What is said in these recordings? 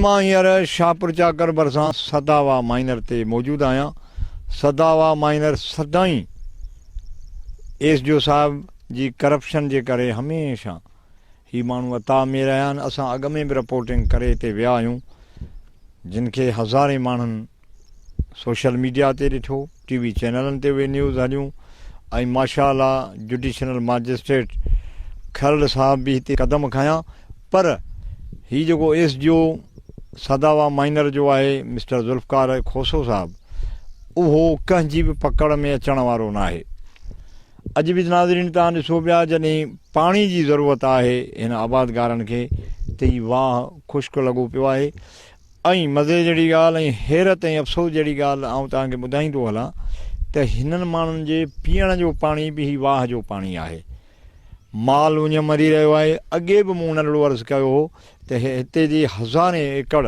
मां हींअर शाहपुर चाकर भरिसां सदावा माइनर ते मौजूदु आहियां। सदावा माइनर सदाईं एसडीओ साहिब जी करप्शन जे करे हमेशह ही माण्हू अता में रहिया आहिनि। असां अॻ में बि रिपोर्टिंग करे हिते विया आहियूं, जिन खे हज़ारे माण्हुनि सोशल मीडिया ते ॾिठो, टीवी चैनलनि ते उहे न्यूज़ हलियूं ऐं माशाअल्लाह जुडिशनल मैजिस्ट्रेट खरड़ साहिब बि हिते क़दम खयां। पर ही जेको एसडीओ सदावा माइनर जो आहे मिस्टर ज़ुल्फ़कार खोसो साहिबु, उहो कंहिंजी बि पकड़ में अचण वारो न आहे। अॼु बि नाज़रीन तव्हां ॾिसो पिया, जॾहिं पाणी जी ज़रूरत आहे हिन आबादगारनि खे त ही वाह ख़ुश्क लॻो पियो आहे। ऐं मज़े जहिड़ी ॻाल्हि ऐं हैरत ऐं अफ़सोस जहिड़ी ॻाल्हि आउं तव्हांखे ॿुधाईंदो हलां त हिननि माण्हुनि जे पीअण जो पाणी बि ही वाह जो पाणी आहे। माल उञ मरी रहियो आहे। अॻे बि मूं नंढड़ो अर्ज़ु कयो हो त हिते जी हज़ारे एकड़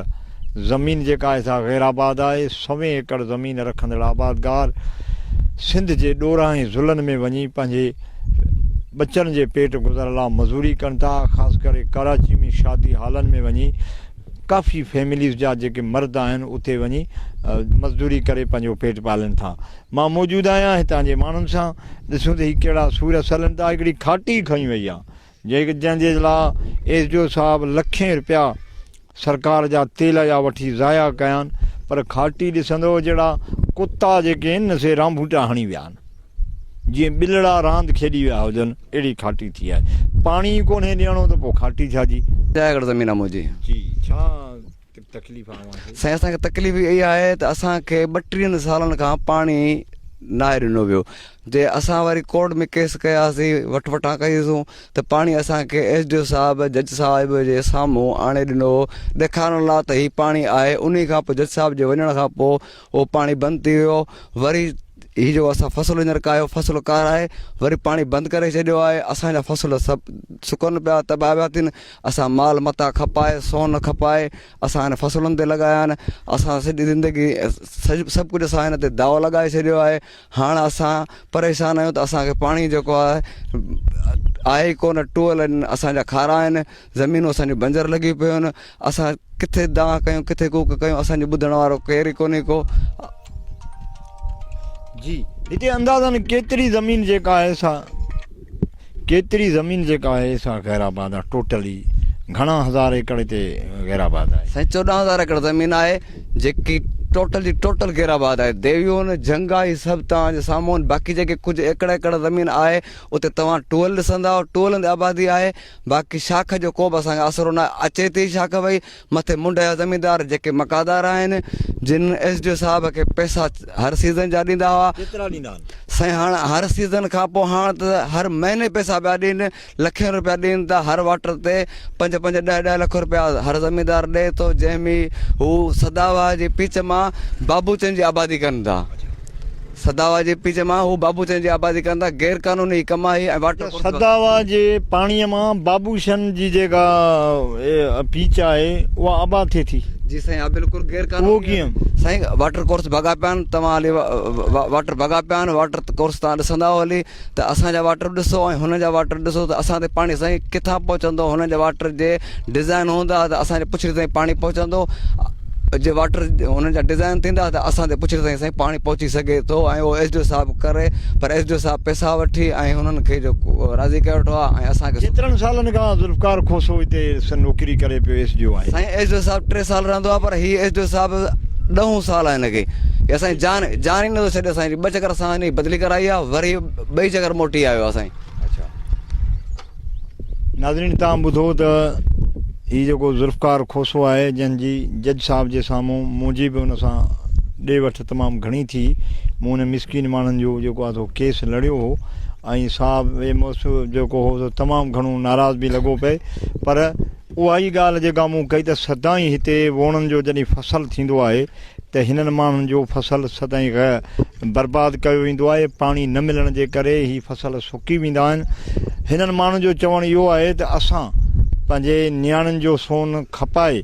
ज़मीन जेका आहे सा गैराबाद आहे। 100 एकड़ ज़मीन रखंदड़ आबादगार सिंध जे ॾोरां ऐं ज़ुलनि में वञी पंहिंजे बचनि जे पेट गुज़रण लाइ मज़ूरी कनि था। ख़ासि करे कराची में शादी हालनि में वञी काफ़ी फैमिलीज़ जा जेके मर्द आहिनि उते वञी मज़दूरी करे पंहिंजो पेट पालनि था। मां मौजूदु आहियां हितां जे माण्हुनि सां। ॾिसूं त हीअ कहिड़ा सूरत हलनि था। हिकिड़ी खाटी खई वई आहे जंहिंजे लाइ एसडीओ साहिबु लखें रुपया सरकार जा तेल जा वठी ज़ाया कया आहिनि, पर खाटी ॾिसंदो जहिड़ा कुता जेके आहिनि न से रांबूटा हणी विया आहिनि, जीअं ॿिलड़ा रांदि खेॾी विया हुजनि, अहिड़ी खाटी थी आहे। पाणी कोन्हे ॾियणो त पोइ खाटी छा जी। ज़मीन आहे मुंहिंजी जी, छा तकलीफ़ आहे साईं? असांखे तकलीफ़ इहा आहे त असांखे 32 सालनि खां पाणी न ॾिनो वियो। जे असां वरी कोर्ट में केस कयासीं, वठा कईसूं, त पाणी असांखे एसडीओ साहिबु जज साहिब जे साम्हूं आणे ॾिनो ॾेखारण लाइ त हीउ पाणी आहे। उन खां पोइ जज साहिब जे वञण खां पोइ उहो पाणी बंदि थी वियो। वरी हीअ जो असां फ़सुलु हींअर कायो फ़सुलु काराए वरी पाणी बंदि करे छॾियो आहे। असांजा फ़सुलु सभु सुकनि पिया, तबाह पिया थियनि। असां माल मथां खपाए सोन खपाए असां हिन फ़सुलुनि ते लॻाया आहिनि। असां सॼी ज़िंदगी सभु कुझु असां हिन ते दाव लॻाए छॾियो आहे। हाणे असां परेशान आहियूं त असांखे पाणी जेको आहे कोन। टूअल आहिनि असांजा खारा आहिनि, ज़मीनूं असांजूं बंजर लॻी पियूं आहिनि। असां किथे दांह कयूं, किथे कूक कयूं, असांजो ॿुधण वारो केरु ई कोन्हे को। जी, हिते अंदाज़न केतिरी ज़मीन जेका आहे सा गैराबाद आहे? टोटली घणा हज़ार एकड़ हिते गैराबाद आहे? साईं 14,000 एकड़ ज़मीन आहे जेकी टोटल जी टोटल गैराबाद आहे। देवियूं जंगा ई सभु तव्हांजे साम्हूं। बाक़ी जेके कुझु एकड़ ज़मीन आहे उते तव्हां टूअल ॾिसंदा, टूअलनि ते आबादी आहे। बाक़ी शाख जो को बि असांखे असरु न अचे थी। शाख भई मथे मुंड जा ज़मीनदार जेके मकादार आहिनि, जिन एसडीओ साहिब खे पैसा हर सीज़न जा ॾींदा हुआ। केतिरा ॾींदा आहिनि साईं? हाणे हर सीज़न खां पोइ हाणे त हर महीने पैसा पिया ॾियनि, लखें रुपया ॾियनि था। हर वाटर ते 5-5, 10-10 लख रुपया हर ज़मीनदार ॾिए थो, जंहिंमें हू सदावा जे पीच मां बाबूचंद जी आबादी कनि था। सदावा जे पीच मां हू बाबूचंद जी आबादी कनि था। गैर क़ानूनी कमाई ऐं वाटर सदावा जे पाणीअ मां बाबूचंद जी जेका पीच आहे उहा आबाद थिए थी। जी साईं, हा बिल्कुलु गैर क़ानूनी। उहो कीअं? साईं वाटर कोर्स भॻा पिया आहिनि। तव्हां हली वाटर भॻा पिया आहिनि। वाटर कोर्स तव्हां ॾिसंदा हली त असांजा वाटर ॾिसो ऐं हुन जा वाटर ॾिसो त असां ते पाणी साईं किथां पहुचंदो। हुन जा वाटर जे डिज़ाइन हूंदा त असांजे पुछड़ी ताईं पाणी पहुचंदो। जे वाटर हुननि जा डिज़ाइन थींदा त असां ते पुछड़ी ताईं साईं पाणी पहुची सघे थो। ऐं उहो एसडीओ साहिबु करे, पर एसडीओ साहिबु पैसा वठी ऐं हुननि खे जेको राज़ी कयो वेठो आहे। ऐं असांखे केतिरनि सालनि खां ज़ुल्फ़कार खोसो हिते नौकिरी करे पियो एसडीओ आहे? साईं एसडीओ साहिबु 3 साल रहंदो आहे, पर हीअ एसडीओ साहिबु 10 साल आहे हिनखे। असांजी जान ई नथो छॾे। असांजी 2 चकर असां हिन बदिली कराई आहे, वरी 2 चकर मोटी आयो आहे साईं। अच्छा नाज़रीन, तव्हां ॿुधो त हीअ जेको ज़ुल्फ़कार खोसो आहे, जंहिंजी जज साहिब जे साम्हूं मुंहिंजी बि हुन सां ॾे वठि तमामु घणी थी। मूं हुन मिसकिन माण्हुनि जो जेको आहे सो केस लड़ियो हो ऐं साहिबु जेको हो सो तमामु घणो नाराज़ बि लॻो पए। पर उहा ई ॻाल्हि जेका मूं कई त सदाईं हिते वोणनि जो जॾहिं फ़सुलु थींदो आहे त हिननि माण्हुनि जो फ़सुलु सदाईं बर्बादु कयो वेंदो आहे। पाणी न मिलण जे करे ही फ़सुलु सुकी वेंदा आहिनि। हिननि माण्हुनि जो चवणु इहो आहे त असां पंहिंजे नियाणियुनि जो सोन खपाए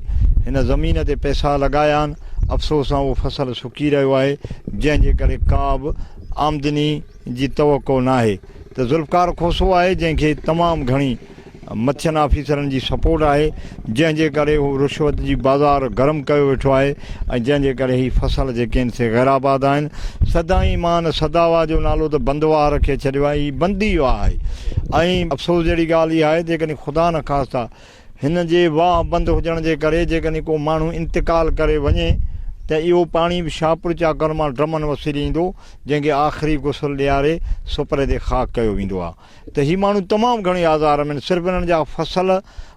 हिन ज़मीन ते पैसा लॻाया आहिनि। अफ़सोस सां उहो फ़सुलु सुकी रहियो आहे, जंहिंजे करे का बि आमदनी जी तवको न आहे। त ज़ुल्फ़कार खोसो आहे जंहिंखे तमामु घणी मथियनि ऑफिसरनि जी सपोर्ट आहे, जंहिंजे करे हू रिश्वत जी बाज़ार गरम कयो वेठो आहे ऐं जंहिंजे करे ही फसल जेके आहिनि से गैराबाद आहिनि। सदाईं मान सदावा जो नालो त बंदवा रखे छॾियो आहे, ही बंदी वियो आहे। ऐं अफ़सोस जहिड़ी ॻाल्हि इहा आहे जेकॾहिं ख़ुदा न ख़ास्ता हिन जे वाह बंदि हुजण जे करे जेकॾहिं को माण्हू इंतिकाल करे वञे त इहो पाणी बि शाहपुर चाकर मां ड्रमनि वसिरी ईंदो, जंहिंखे आख़िरी गुसल ॾियारे सुपरे ते ख़ाक कयो वेंदो आहे। त हीअ माण्हू तमामु घणी आज़ार में आहिनि। सिर्फ़ु हिननि जा फसल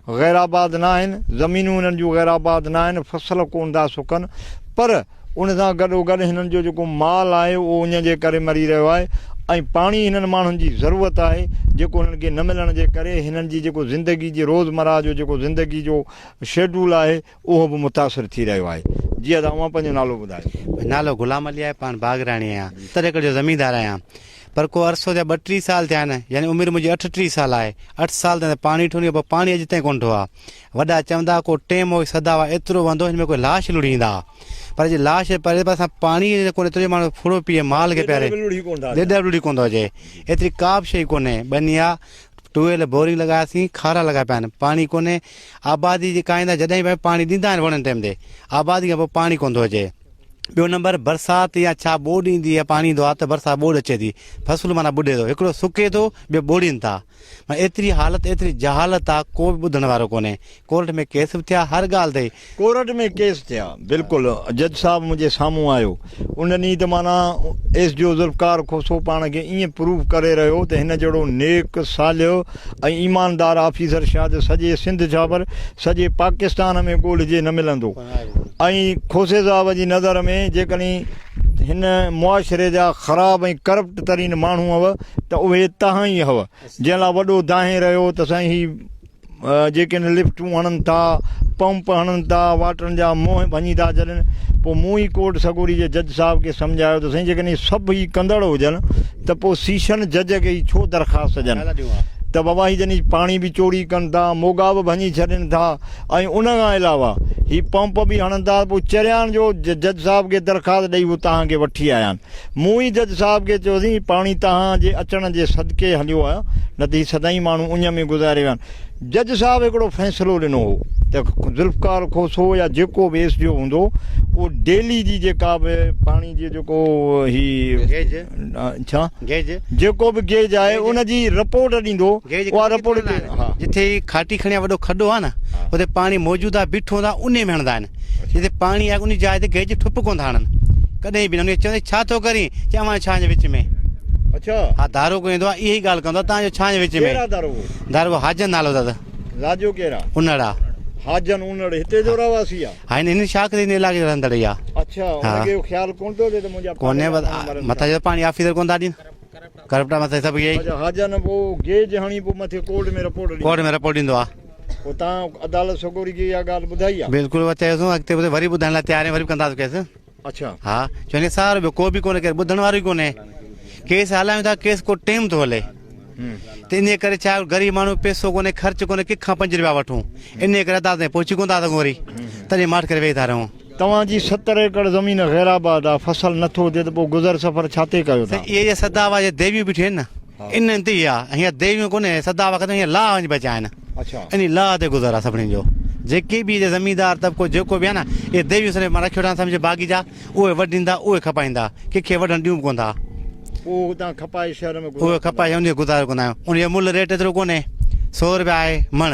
गैराबाद न आहिनि, ज़मीनूं हिननि जूं गैराबाद न आहिनि, फसल कोन था सुकनि, पर उन सां गॾोगॾु हिननि जो जेको माल आहे उहो उन जे करे मरी रहियो आहे ऐं पाणी हिननि माण्हुनि जी ज़रूरत आहे जेको हिननि खे न मिलण जे करे हिननि जी जेको ज़िंदगी जी रोज़मर्रा जो जेको ज़िंदगी जो शेड्यूल आहे उहो बि मुतासिर थी रहियो आहे। जी तव्हां पंहिंजो नालो ॿुधायो। नालो गुलाम अली आहे, पाण बागराणी आहियां, 70 एकड़ जो ज़मीनदार आहियां। पर को अरसो जा 32 साल थिया आहिनि, यानी उमिरि मुंहिंजी 38 साल आहे। 8 साल त पाणी ठुनी पर पाणी अॼु ताईं कोन ठो आहे। वॾा चवंदा को टेम हो सदावा एतिरो वंदो हिन में कोई लाश लुड़ींदा, पर अॼु लाश परे असां पाणी कोन्हे एतिरो माण्हू फुड़ो पीए माल खे पहिरें ॾेढ लुड़ी कोन थो अचे। एतिरी का बि शइ कोन्हे। बनी आहे, ट्यूबवेल बोरिंग लॻायासीं, खारा लॻाया पिया आहिनि, पाणी कोन्हे। आबादी जेका ईंदा जॾहिं भाई पाणी ॾींदा आहिनि वणनि टाइम ते, आबादी खां पोइ पाणी कोन थो अचे। ॿियो नंबर बरसाति या छा ॿोॾि ईंदी आहे, पाणी ईंदो आहे त बरसाति ॿोॾि अचे थी, फसलु माना ॿुॾे थो, हिकिड़ो सुके थो ॿियो ॿोड़ीनि था। माना एतिरी हालत एतिरी जहालत आहे, को बि ॿुधण वारो कोन्हे। कोर्ट में केस बि थिया, हर ॻाल्हि ते कोर्ट में केस थिया। बिल्कुलु जज साहब मुंहिंजे साम्हूं आयो, उन ॾींहुं त माना एस जो ज़ुल्फ़कार खोसो पाण खे ईअं प्रूव करे रहियो त हिन जहिड़ो नेक सालियो ऐं ईमानदार ऑफिसर शायदि सॼे सिंध छापर सॼे पाकिस्तान में ॻोल्हिजे न मिलंदो। ऐं खोसे साहब जी नज़र में जेकॾहिं हिन मुआशिरे जा ख़राब ऐं करप्ट तरीन माण्हू हुअव त उहे तव्हां ई हुअव, जंहिं लाइ वॾो दाहे रहियो त साईं ही जेके लिफ्टूं हणनि था, पंप हणनि था, वाटरनि जा मुंहं भञी था छॾनि। पोइ मूं ई कोर्ट सगोरी जे जज साहब खे सम्झायो त साईं जेकॾहिं सभु ई कंदड़ हुजनि त पोइ सीशन जज खे ई छो दरख़्वास्त ॾियनि त बाबा ही जॾहिं पाणी बि चोरी कनि था, मोगा बि भञी छॾनि था ऐं उन खां अलावा ही पंप बि हणनि था। पोइ चरियाण जो जज साहब खे दरख़्वास्त ॾेई उहो तव्हांखे वठी आया आहिनि। मूं ई जज साहब खे चयोसीं पाणी तव्हांजे अचण जे सदके हलियो आहे, न त ही सदाईं माण्हू उन में गुज़ारे विया आहिनि। जज साहब हिकिड़ो फ़ैसिलो ॾिनो हो त ज़ुल्फ़कार खोसो या जेको बि एस जो हूंदो उहो डेली जी जेका बि पाणी जी जेको ही छा गेज जेको बि गेज आहे उन जी रिपोर्ट ॾींदो। उहा रिपोर्ट जिथे खाटी खणी वॾो खॾो आहे न, उते पाणी मौजूदु आहे, बीठो हूंदो आहे, उन में हणंदा आहिनि। जिते पाणी आहे उन जाइ ते गेज ठुप कोन था हणनि कॾहिं बि न। चवंदे छा थो करी, चवां छां जे विच में। अच्छा हा, दारो कोई ईंदो आहे, इहा ई ॻाल्हि कंदो आहे तव्हांजो छां जे विच में। दारो हाजन नालो दादा, राजो केरु आहे? उनड़ा हाजन उनड़ हिते जो रहवासी आहे। हा, हिन शाख ते इलाइक़े जो रहंदड़ ई आहे। अच्छा, उनखे ख़्याल कोन थो थे त मुंहिंजा कोन्हे, मथां जो पाणी ऑफिसर कोन था ॾियनि, करप्टा मथे सभु इहे अच्छा हाजन पोइ गेज हणी पोइ मथे कोर्ट में रिपोर्ट ॾींदो आहे। पोइ तव्हां अदालत सगोरी खे इहा ॻाल्हि ॿुधाई आहे? बिल्कुलु चयोसीं, अॻिते वरी ॿुधाइण लाइ तयारु आहियूं, वरी बि कंदासीं केस। अच्छा हा, चवंदे सार ॿियो को बि कोन्हे, केरु ॿुधण वारो ई कोन्हे। केस हलायूं था, केस को टाइम थो हले, त इन करे छा ग़रीब माण्हू पैसो कोन्हे, ख़र्च कोन्हे, किथां 5 रुपया वठूं, इन करे अदालत पहुची कोन था सघूं, वरी तॾहिं माठ करे वेही था रहूं। तव्हांजी 70 एकड़ ज़मीन गैराबाद आहे, फसल नथो थिए त पोइ गुज़र सफ़र छा ते कयो था? इहे सदावा जे देवियूं बीठियूं आहिनि न, इन्हनि ते ई आहे। हीअं देवियूं कोन्हे, सदावा कंदा हीअं लाह वञी बचा आहिनि। अच्छा, इन लाह ते गुज़र आहे सभिनी जो। जेके बि ज़मीनदार तबिको जेको बि आहे न, इहे देवियूं सॼे मां रखियो था सम्झे बाग़ी जा, उहे वढींदा, उहे खपाईंदा, कंहिंखे वढण ॾियूं कोन था। पोइ तव्हां खपाए शहर में उहे खपाए उन गुज़ारो कंदा आहियूं। उनजो मुल रेट एतिरो कोन्हे, 100 रुपया आहे मण।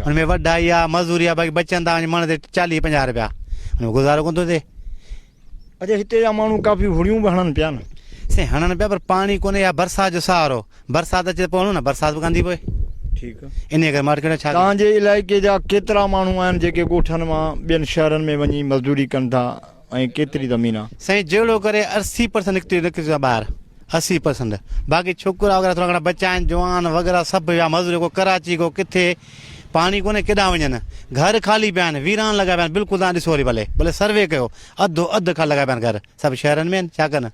हुनमें वढाई आहे, मज़ूरी आहे, बाक़ी बचनि था वञी मण ते 40-50 रुपया, हुन गुज़ारो कोन थो थिए। अच्छा, हिते जा माण्हू काफ़ी हुड़ियूं बि हणनि पिया न? साईं हणनि पिया, पर पाणी कोन्हे, या बरसाति जो सहारो, बरसाति अचे त पोइ हणूं न, बरसाति बि कंदी पए। ठीकु आहे, इन करे मार्केट छा। तव्हांजे इलाइक़े जा केतिरा माण्हू आहिनि जेके ॻोठनि मां ॿियनि शहरनि में वञी मज़दूरी कनि था, ऐं केतिरी ज़मीन आहे? साईं जहिड़ो करे 80% निकिरी था ॿाहिरि, 80%। बाक़ी छोकिरा वग़ैरह थोरा घणा बचा आहिनि, जवान वग़ैरह सभु विया मज़दूरी, को कराची को किथे, पाणी कोन्हे केॾांहुं वञनि, घर ख़ाली पिया आहिनि, वीरान लॻा पिया आहिनि। बिल्कुलु तव्हां ॾिसो वरी भले सर्वे कयो, अधु खाली लॻा पिया आहिनि घर, सभु शहरनि में आहिनि, छा कनि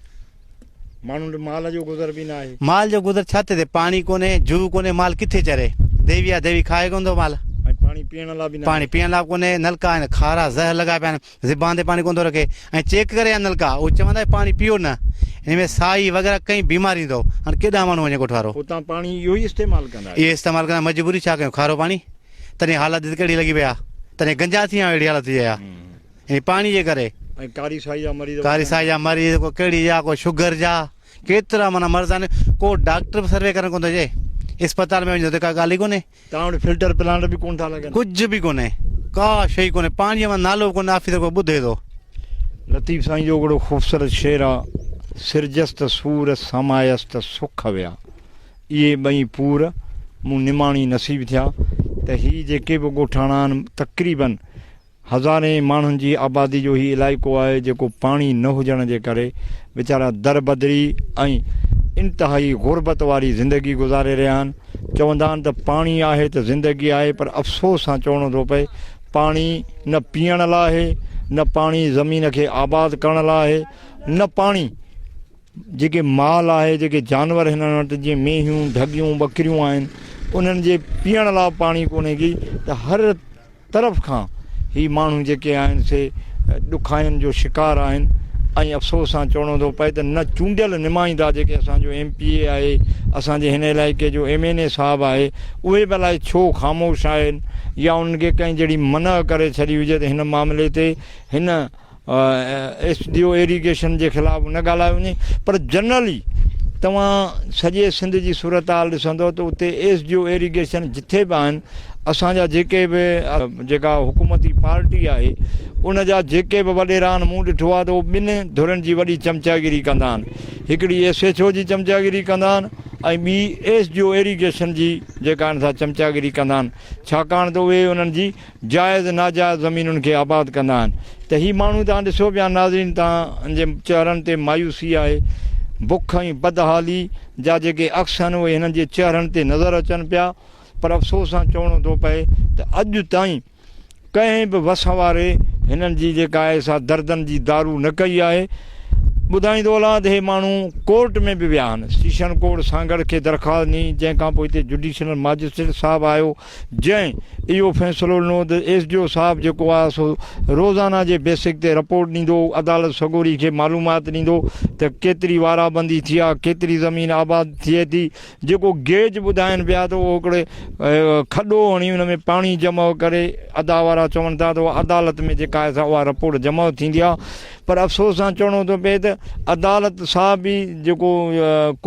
माण्हुनि माल जो गुज़र बि न आहे। माल जो गुज़र छा थिए, पाणी कोन्हे, जूह कोन्हे, माल किथे चरे। देवी आहे, देवी खाए कोन थो माल, ऐं पाणी पीअण लाइ बि न, पाणी पीअण लाइ कोन्हे, नलका आहिनि खारा ज़हर लॻा पिया आहिनि, ज़िबान ते पाणी कोन थो रखे, ऐं चेक करे नलका, उहे चवंदा पाणी पीओ न, हिन में साई वग़ैरह कई बीमारी ईंदो हाणे केॾा माण्हू वञे ॻोठ वारो उतां पाणी इहो ई इस्तेमालु कंदा इहे इस्तेमालु कंदा मजबूरी छा कयूं खारो पाणी तॾहिं हालत कहिड़ी लॻी पई आहे तॾहिं गंजा थी विया अहिड़ी हालत थी वई आहे हिन पाणी जे करे ऐं कारी साई जा मरीज़ कारी साई जा मरीज़ को कहिड़ी जा को शुगर जा केतिरा माना मर्ज़ आहिनि को डॉक्टर बि सर्वे करणु कोन थो अचे इस्पताल में वञो त का ॻाल्हि ई कोन्हे तव्हां वटि फिल्टर प्लांट बि कोन था लॻनि कुझु बि कोन्हे का शइ कोन्हे पाणीअ मां नालो बि कोन्हे ऑफिसर को ॿुधे थो लतीफ़ साईं जो हिकिड़ो ख़ूबसूरत शेर आहे सिरजस त सूर समायस त सुख विया इहे ॿई पूर मूं निमाणी नसीब थिया त हीअ जेके बि ॻोठाणा आहिनि तक़रीबन हज़ारे माण्हुनि जी आबादी जो हीउ इलाइक़ो आहे जेको पाणी न हुजण जे करे वीचारा दर बदरी ऐं इंतिहाई गुरबत वारी ज़िंदगी गुज़ारे रहिया आहिनि चवंदा आहिनि त पाणी आहे त ज़िंदगी आहे पर अफ़सोस सां चवणो थो पए पाणी न पीअण लाइ आहे न पाणी ज़मीन खे आबाद करण लाइ आहे न पाणी जेके माल आहे जेके जानवर हिननि वटि जीअं मेहियूं ढगियूं ॿकरियूं आहिनि उन्हनि जे पीअण लाइ पाणी कोन्हे की त हर तरफ़ खां ही माण्हू जेके आहिनि से ॾुखाइनि जो शिकार आहिनि ऐं अफ़सोस सां चवणो थो पए त न चूंडियल निमाईंदा जेके असांजो MPA आहे असांजे हिन इलाइक़े जो MNA साहिबु आहे उहे बि अलाए छो ख़ामोश आहिनि या उन्हनि खे कंहिं जहिड़ी मना करे छॾी हुजे त हिन मामले ते हिन SDO इरीगेशन जे ख़िलाफ़ु न ॻाल्हायो वञे पर जनरली तव्हां सॼे सिंध जी सूरत हाल ॾिसंदो त उते SDO इरीगेशन जिथे बि आहिनि असांजा जेके बि जेका हुकूमती पार्टी आहे उन जा जेके बि वॾेरा आहिनि मूं ॾिठो आहे त उहो ॿिनि धुरनि जी वॾी चमचागिरी कंदा आहिनि हिकिड़ी SHO जी चमचागिरी कंदा आहिनि ऐं ॿी SDO इरीगेशन जी जेका आहिनि सा चमचागिरी कंदा आहिनि छाकाणि त उहे उन्हनि जी जाइज़ नाजाइज़ ज़मीनुनि खे आबाद कंदा आहिनि त हीअ माण्हू तव्हां ॾिसो पिया नाज़रीन तव्हांजे चेहरनि ते मायूसी आहे बुख ऐं बदहाली जा जेके अक्स आहिनि उहे हिननि जे चेहरनि ते नज़र अचनि पिया पर अफ़सोस सां चवणो थो पए त अॼु ताईं कंहिं बि वस वारे हिननि जी जेका आहे सा दर्दनि जी दारू न कई आहे ॿुधाईंदो हलां त हे माण्हू कोर्ट में बि विया आहिनि सेशन कोर्ट सांगड़ खे दरख़्वास्त ॾिनी जंहिंखां पोइ हिते जुडिशल मैजिस्ट्रेट साहिबु आयो जंहिं इहो फ़ैसिलो ॾिनो त SDO साहिबु जेको आहे सो रोज़ाना जे बेसिक ते रिपोर्ट ॾींदो अदालत सगोरी खे मालूमात ॾींदो त केतिरी वाराबंदी थी आहे केतिरी ज़मीन आबाद थिए थी जेको गेज ॿुधाइनि पिया त उहो हिकिड़े खॾो हणी हुन में पाणी जमा करे अदा वारा चवनि था त उहा अदालत में जेका आहे सा उहा रिपोर्ट जमा थींदी आहे पर अफ़सोस सां चवणो थो पए त अदालत सां बि जेको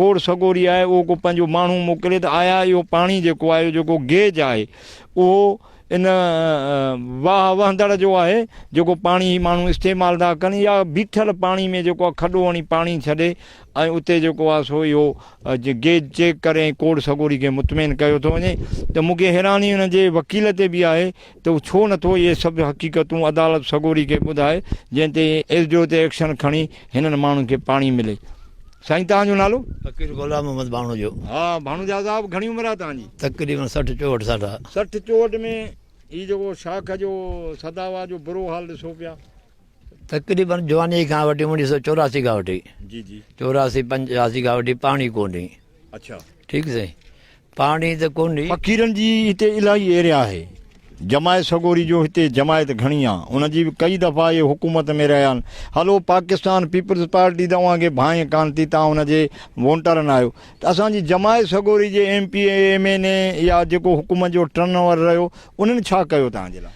कोर्ट सगोरी आहे उहो को पंहिंजो माण्हू मोकिले त आया इहो पाणी जेको आहे जेको गेज आहे उहो इन वाह वहंदड़ जो आहे जेको पाणी माण्हू इस्तेमालु था कनि या बीठल पाणी में जेको आहे खॾो हणी पाणी छॾे ऐं उते जेको आहे सो इहो गेज चेक करे कोर्ट सगोरी खे मुतमिन कयो थो वञे त मूंखे हैरानी हुन जे वकील ते बि आहे त उहो छो नथो इहे सभु हक़ीक़तूं अदालत सगोरी खे ॿुधाए जंहिं ते SDO ते एक्शन खणी हिननि माण्हुनि खे पाणी मिले साईं तव्हांजो नालो फ़कीर गुलाम मोहम्मद भाणो जो हा भाणुजा साहिबु घणी उमिरि आहे तव्हांजी तक़रीबन 60-64 साल आहे 60-64 में हीउ जेको शाख जो सदावा जो बुरो हाल ॾिसो पिया तक़रीबन जवानी खां वठी 1984 खां वठी जी जी 84-85 खां वठी पाणी कोन्हे अच्छा ठीकु साईं पाणी त कोन्हे फ़क़ीरनि जी हिते इलाही एरिया आहे जमायत सगोरी जो हिते जमायत घणी आहे उनजी बि कई दफ़ा इहे हुकूमत में रहिया आहिनि हलो पाकिस्तान पीपल्स पार्टी तव्हांखे भांइ कान थी तव्हां हुनजे वोटर न आहियो त असांजी जमायत सगोरी जे MPA MNA या जेको हुकूमत जो टर्न ओवर रहियो उन्हनि छा कयो तव्हांजे लाइ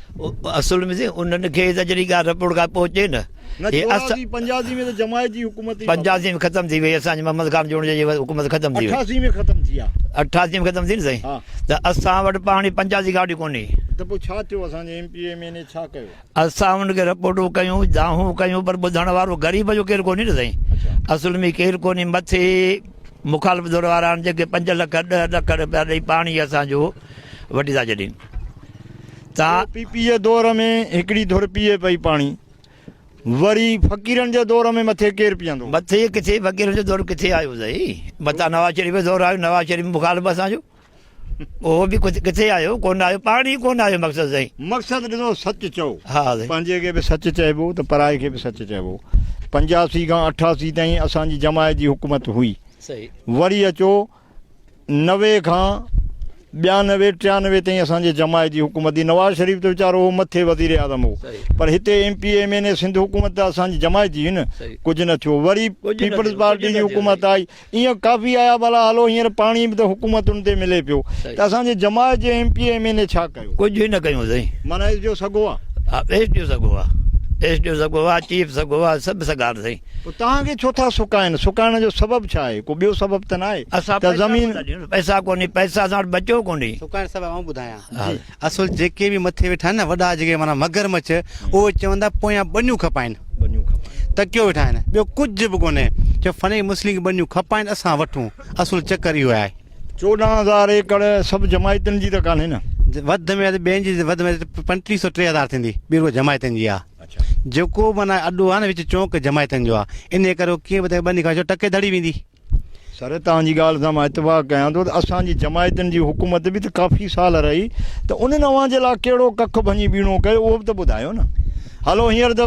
असुल में उन्हनि खे त जहिड़ी ॻाल्हि रिपोर्ट खां पहुचे न पंजाबी में त जमायत जी हुकूमत 85 में ख़तमु थी वई असांजी मोहम्मद खान जोड़ जी हुकूमत ख़तमु थी वई 88 में ख़तमु थी आहे 88 में ख़तमु थी न साईं त असां वटि पाणी 85 खां वठी कोन्हे त पोइ छा थियो असांजे MPA MNA छा कयो असां हुनखे रिपोर्टूं कयूं जाहूं कयूं पर ॿुधण वारो ग़रीब जो केरु कोन्हे न साईं असुल में केरु कोन्हे मथे मुखालिफ़ दौर वारा आहिनि जेके 5 लाख 10 लाख रुपया ॾेई पाणी असांजो वठी था छॾीनि तव्हां PPA दौर में हिकिड़ी धुर पीए पई पाणी वरी फ़क़ीरनि जे दौर में मथे केरु पीअंदो मथे किथे फ़क़ीरनि जो दौर किथे आयो साईं मथां नवाज़ शरीफ़ जो दौर आयो नवाज़ शरीफ़ मुखालिफ़ असांजो उहो बि कुझु किथे आयो कोन आयो पाणी कोन आयो मक़सदु साईं मक़सदु ॾिनो सच चओ हा पंहिंजे खे बि सच चइबो त पराए खे बि सच चइबो 85 खां 88 ताईं असांजी जमायत जी हुकूमत हुई सही वरी अचो 90 खां 92 93 ताईं असांजे जमायत जी हुकूमत हुई। नवाज़ शरीफ़ त वीचारो हो मथे वज़ीर आज़म हो, पर हिते MP MNA सिंध हुकूमत त असांजी जमायत जी हुई न, कुझु न थियो। वरी पीपल्स पार्टी जी हुकूमत आई, ईअं काफ़ी आया, भला हलो हींअर पाणी बि त हुकूमतुनि ते मिले पियो, त असांजे जमायत जे MP MNA छा कयो? कुझु ई न कयूं साईं। माना इहो सॻो आहे। हा, SDO सॻो आहे, SDO सॻो आहे, चीफ सॻो आहे, सभु सॻा साईं। पोइ तव्हांखे छो था सुकाइनि? सुकाइण जो सबबु छा आहे? को ॿियो सबबु त न आहे? असां त ज़मीन पैसा कोन्हे, पैसा असां वटि बचियो कोन्हे। सुकाइण सबबु आउं ॿुधायां, असुल जेके बि मथे वेठा आहिनि न वॾा जेके माना मगरमच्छ, उहे चवंदा पोयां बनियूं खपाइनि, तकियो वेठा आहिनि, ॿियो कुझु बि कोन्हे। चओ फने मुस्लिम खे बनियूं खपाइनि, असां वठूं। असुल चकर इहो आहे। 14,000 एकड़ सभु जमायतनि जी त कान्हे न? वधि में वधि ॿियनि जी वधि में 3500-3000 थींदी, ॿी रुॻो जमायतनि जी आहे। जेको माना अॾो आहे न विच चौंक जमायतनि जो आहे, इन करे कीअं ॿुधाए बनी खां टके धड़ी वेंदी। सर तव्हांजी ॻाल्हि सां मां इतफ़ाक़ कयां थो त असांजी जमायतनि जी हुकूमत बि त काफ़ी साल रही, त उन नवां जे लाइ कहिड़ो कख भञी बीणो कयो उहो बि त ॿुधायो न। हलो हींअर त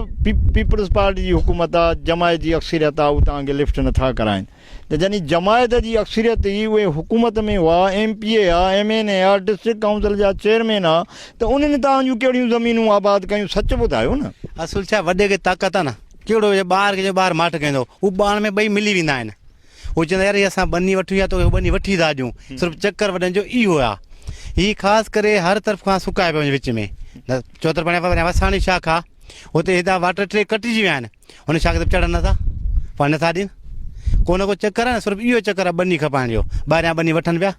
पीपल्स पार्टी जी हुकूमत आहे, जमायत जी अक्सरियत आहे, उहो तव्हांखे लिफ्ट नथा कराइनि। त जॾहिं जमायत जी अक्सरियत ई उहे हुकूमत में हुआ, MPA आहे, MNA आहे, डिस्ट्रिक्ट काउंसिल जा चेयरमैन आहे, त उन्हनि तव्हांजूं कहिड़ियूं ज़मीनूं आबाद कयूं? सच ॿुधायो न। असुल छा वॾे खे ताक़त आहे न, कहिड़ो ॿार खे ॿार माठ कंदो, हू ॿार में ॿई मिली वेंदा आहिनि। हू चवंदा यार असां बनी वठी आहे, तोखे बनी वठी था ॾियूं, सिर्फ़ु चकर वॾनि जो इहो आहे। हीअ ख़ासि करे हर तरफ़ खां सुकाए पियो विच में। चौतरफा वसाणी शाख आहे, हुते हेॾा वाटर टे कटिजी विया आहिनि, हुन शाख ते चढ़नि नथा, पाणी नथा ॾियनि। को न को चकर आहे न, सिर्फ़ु इहो चकर आहे बनी खपाइण जो, ॿाहिरियां बनी वठनि पिया।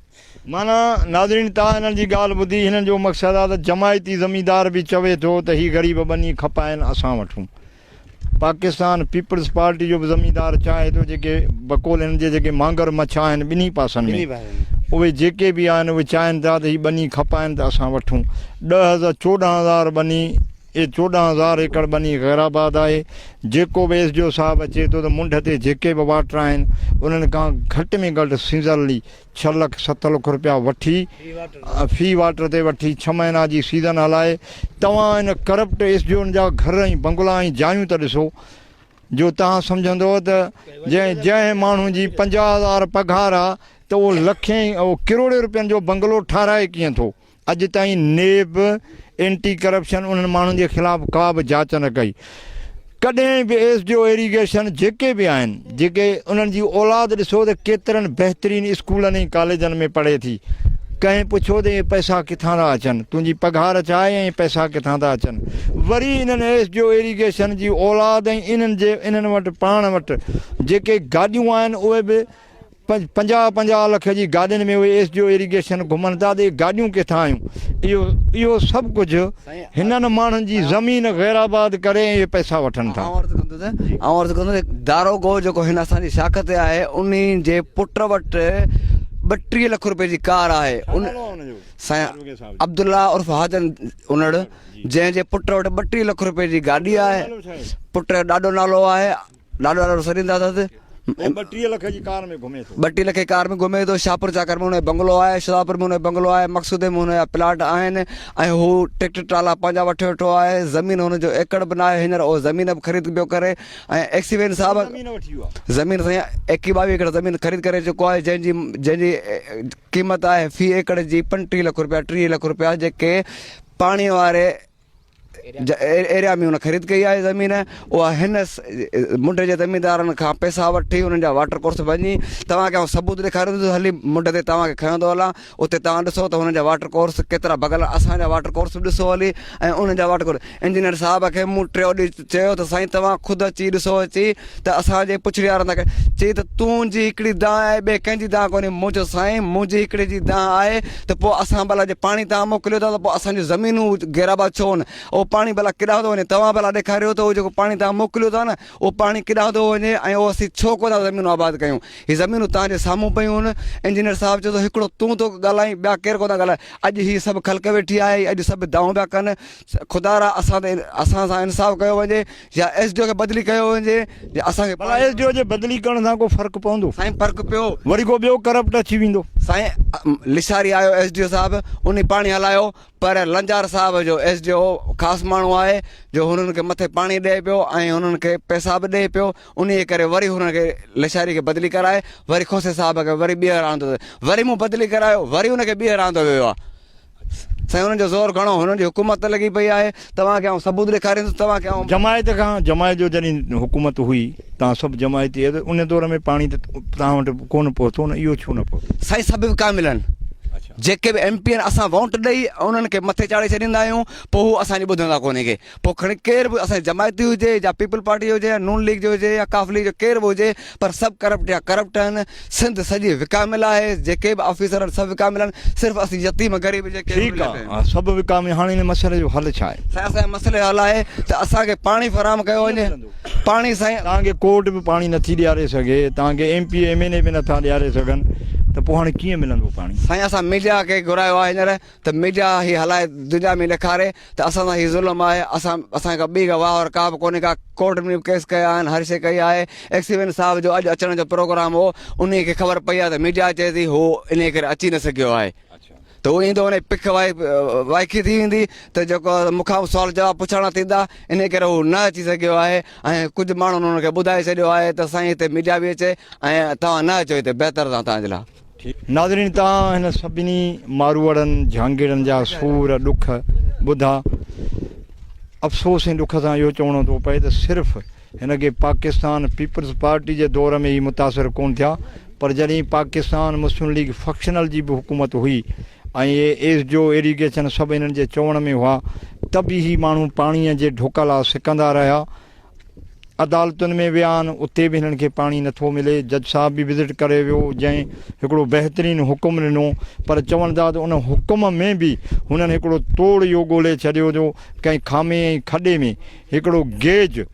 माना नाज़रीन तव्हां हिननि जी ॻाल्हि ॿुधी, हिननि जो मक़सदु आहे त जमायती ज़मींदार बि चवे थो त हीअ ग़रीब बनी खपाइनि, असां वठूं। पाकिस्तान पीपल्स पार्टी जो बि ज़मींदार चाहे थो जेके बकोल हिन जे जेके मांगर मच्छा आहिनि ॿिन्ही पासनि में, उहे जेके बि आहिनि उहे चाहिनि था त हीअ बनी खपाइनि त असां वठूं। 14,000 बनी, ये 14,000 एकड़ बनी ग़ैराबाद आहे। जेको बि SDO साहब अचे थो त मुंड ते जेके बि वाटर आहिनि उन्हनि खां घटि में घटि सीज़नली 6 लाख 7 लाख रुपया वठी, फी वाटर ते वठी 6 महीना जी सीज़न हलाए। तव्हां इन करप्ट SDO जा घर ऐं बंगला ऐं जायूं त ॾिसो, जो तव्हां सम्झंदो त जंहिं माण्हू जी 50,000 पघार आहे त उहो लखें किरोड़े रुपयनि जो बंगलो ठाराए कीअं थो? अॼु ताईं नेब एंटी करप्शन उन्हनि माण्हुनि जे ख़िलाफ़ु का बि जांच न कई। कॾहिं बि SDO इरीगेशन जेके बि आहिनि, जेके उन्हनि जी औलाद ॾिसो त केतिरनि बहितरीनु स्कूलनि ऐं कॉलेजनि में पढ़े थी। कंहिं पुछो त इहे पैसा किथां था अचनि, तुंहिंजी पघार छा आहे ऐं पैसा किथां था अचनि? वरी इन्हनि SDO इरीगेशन जी औलाद ऐं इन्हनि वटि पाण वटि जेके गाॾियूं आहिनि उहे बि 50-50 लख जी गाॾियुनि में उहे SDO इरीगेशन घुमनि था, त इहे गाॾियूं किथां आयूं? इहो सभु कुझु हिननि माण्हुनि जी ज़मीन ग़ैराबाद करे इहे पैसा वठनि था। दारोगो जेको हिन असांजी शाख ते आहे, उन जे पुट वटि 32 लख रुपए जी कार आहे। साईं अब्दुल्ला उर्फ हाजन उनड़, जंहिंजे पुट वटि 32 लख रुपए जी गाॾी आहे। पुट जो ॾाढो नालो आहे, ॾाढो सरींदा अथसि। 32 लख जी कार में घुमे थो, 32 लख कार में घुमे थो। शाहपुर चाकर में हुन बंगलो आहे, शदापुर में हुन बंगलो आहे, मक़सूदे में हुनजा प्लाट आहिनि, ऐं हू ट्रैक्टर ट्राला पंहिंजा वठी वेठो आहे। ज़मीन हुनजो एकड़ बि न आहे, हींअर उहो ज़मीन बि ख़रीद पियो करे। ऐं एक्सीवेन साहब ज़मीन साईं 21-22 एकड़ ज़मीन ख़रीद करे चुको आहे, जंहिंजी क़ीमत आहे फी एकड़ जी 35 लख रुपया 30 लख रुपया, जेके पाणी वारे एरिया में हुन ख़रीद कई आहे ज़मीन। उहा हिन मुंड जे ज़मीनदारनि खां पैसा वठी हुननि जा वाटर कोर्स वञी, तव्हांखे आउं सबूत ॾेखारींदुसि, हली मुंड ते तव्हांखे खयों थो हलां, उते तव्हां ॾिसो त हुननि जा वाटर कोर्स केतिरा भॻल। असांजा वाटर कोर्स बि ॾिसो हली, ऐं उन्हनि जा वाटर कोर्स। इंजीनियर साहब खे मूं 3 ॾींहं चयो त साईं तव्हां ख़ुदि अची ॾिसो, अची त असांजे पुछड़ी वारनि था कयो। चई त तुंहिंजी हिकिड़ी दांह आहे, ॿिए कंहिंजी दांह कोन्हे। मूं चयो साईं मुंहिंजी हिकिड़े जी दांह आहे, त पोइ असां भला जे पाणी तव्हां मोकिलियो था त पोइ असांजूं ज़मीनूं ग़ैराबाद छो न? उहो पाणी भला केॾांहुं थो वञे? तव्हां भला ॾेखारियो त उहो जेको पाणी तव्हां मोकिलियो था न, उहो पाणी केॾांहुं थो वञे, ऐं उहो असीं छो कोन था ज़मीनूं आबाद कयूं? हीअ ज़मीनूं तव्हांजे साम्हूं पियूं आहिनि। इंजीनियर साहब चयो त हिकिड़ो तूं थो ॻाल्हाई, ॿिया केरु कोन था ॻाल्हाए। अॼु हीअ सभु ख़ल्क वेठी आहे, अॼु सभु दाऊं पिया कनि। ख़ुदा रा असां सां इंसाफ़ कयो वञे, या SDO खे बदिली कयो वञे, या असांखे SDO जे बदिली करण सां को फ़र्क़ु पवंदो? साईं फ़र्क़ु पियो, वरी को ॿियो करप्ट अची वेंदो। साईं लिशारी आयो SDO साहब, उन पाणी हलायो, पर लंजार साहब जो SDO ख़ासि माण्हू आहे जो हुननि खे मथे पाणी ॾिए पियो ऐं हुननि खे पैसा बि ॾिए पियो। उन करे वरी हुननि खे लेशारी खे बदिली कराए वरी खोसे साहब खे वरी ॿीहर आंदो, वरी मूं बदिली करायो, वरी हुनखे ॿीहर आंदो वियो आहे। साईं हुननि जो ज़ोर घणो, हुननि जी हुकूमत लॻी पई आहे। तव्हांखे आउं सबूत ॾेखारींदुसि, तव्हांखे आउं जमायत खां, जमायत जो जॾहिं हुकूमत हुई तव्हां सभु जमायती उन दौर में पाणी त तव्हां वटि कोन पहुतो न, इहो छो न पहुतो? साईं सभु विका मिलनि, जेके बि MP आहिनि असां वोट ॾेई उन्हनि खे मथे चाढ़े छॾींदा आहियूं, पोइ हू असांजी ॿुधंदा कोन्हे के। पोइ खणी केर बि असांजी जमायती हुजे या पीपल पार्टी हुजे या नून लीग जो हुजे या काफ लीग जो केर बि हुजे, पर सभु करप्ट या करप्ट आहिनि। सिंध सॼी विकामिल आहे, जेके बि ऑफिसर आहिनि सभु विकामिल आहिनि। सिर्फ़ु असीं यतीम ग़रीब जेके ठीकु आहे, सभु विकामिल। हाणे हिन मसइले जो हल छा आहे? साईं असांजे मसइले जो हल आहे त असांखे पाणी फराहम कयो वञे। पाणी साईं तव्हांखे कोर्ट बि पाणी नथी ॾियारे सघे, तव्हांखे MP MNA बि नथा ॾियारे सघनि, त पोइ हाणे कीअं मिलंदो पाणी? साईं असां मीडिया खे घुरायो आहे हींअर त मीडिया हीअ हलाए दुनिया में ॾेखारे त असां सां हीअ ज़ुल्म आहे। असांखां ॿी का वाह का बि कोन्हे का। कोर्ट में केस कया आहिनि, हर शइ कई आहे। एक्सीवेन साहब जो अॼु अचण जो प्रोग्राम हो, उन खे ख़बर पई आहे त मीडिया चए थी हो इन करे अची न सघियो आहे। त उहो ईंदो उन पिख वाइकी थी वेंदी त जेको मूंखां सुवाल जवाब पुछणा थींदा, इन करे हू न अची सघियो आहे। ऐं कुझु माण्हुनि हुनखे ॿुधाए छॾियो आहे त साईं हिते मीडिया बि अचे ऐं तव्हां न अचो हिते, बहितर अथव तव्हांजे लाइ। नाज़रीन, तव्हां हिन सभिनी मारूअड़नि झांगीरनि जा सूर ॾुख ॿुधा। अफ़सोस ऐं ॾुख सां इहो चवणो थो पए त सिर्फ़ु हिनखे पाकिस्तान पीपल्स पार्टी जे दौर में ई मुतासिर कोन थिया, पर जॾहिं पाकिस्तान मुस्लिम लीग फक्शनल जी बि हुकूमत हुई ऐं इहे SDO इरीगेशन सभु हिननि जे चवण में हुआ, त बि ही माण्हू पाणीअ जे ढुक लाइ सिकंदा रहिया। अदालतुनि में विया आहिनि, उते बि हिननि खे पाणी नथो मिले। जज साहब बि विज़िट करे वियो, जंहिं हिकिड़ो बहितरीनु हुकुम ॾिनो, पर चवनि था त उन हुकुम में बि हुननि हिकिड़ो तोड़ इहो ॻोल्हे छॾियो जो कंहिं खामे ऐं खॾे में हिकिड़ो गेज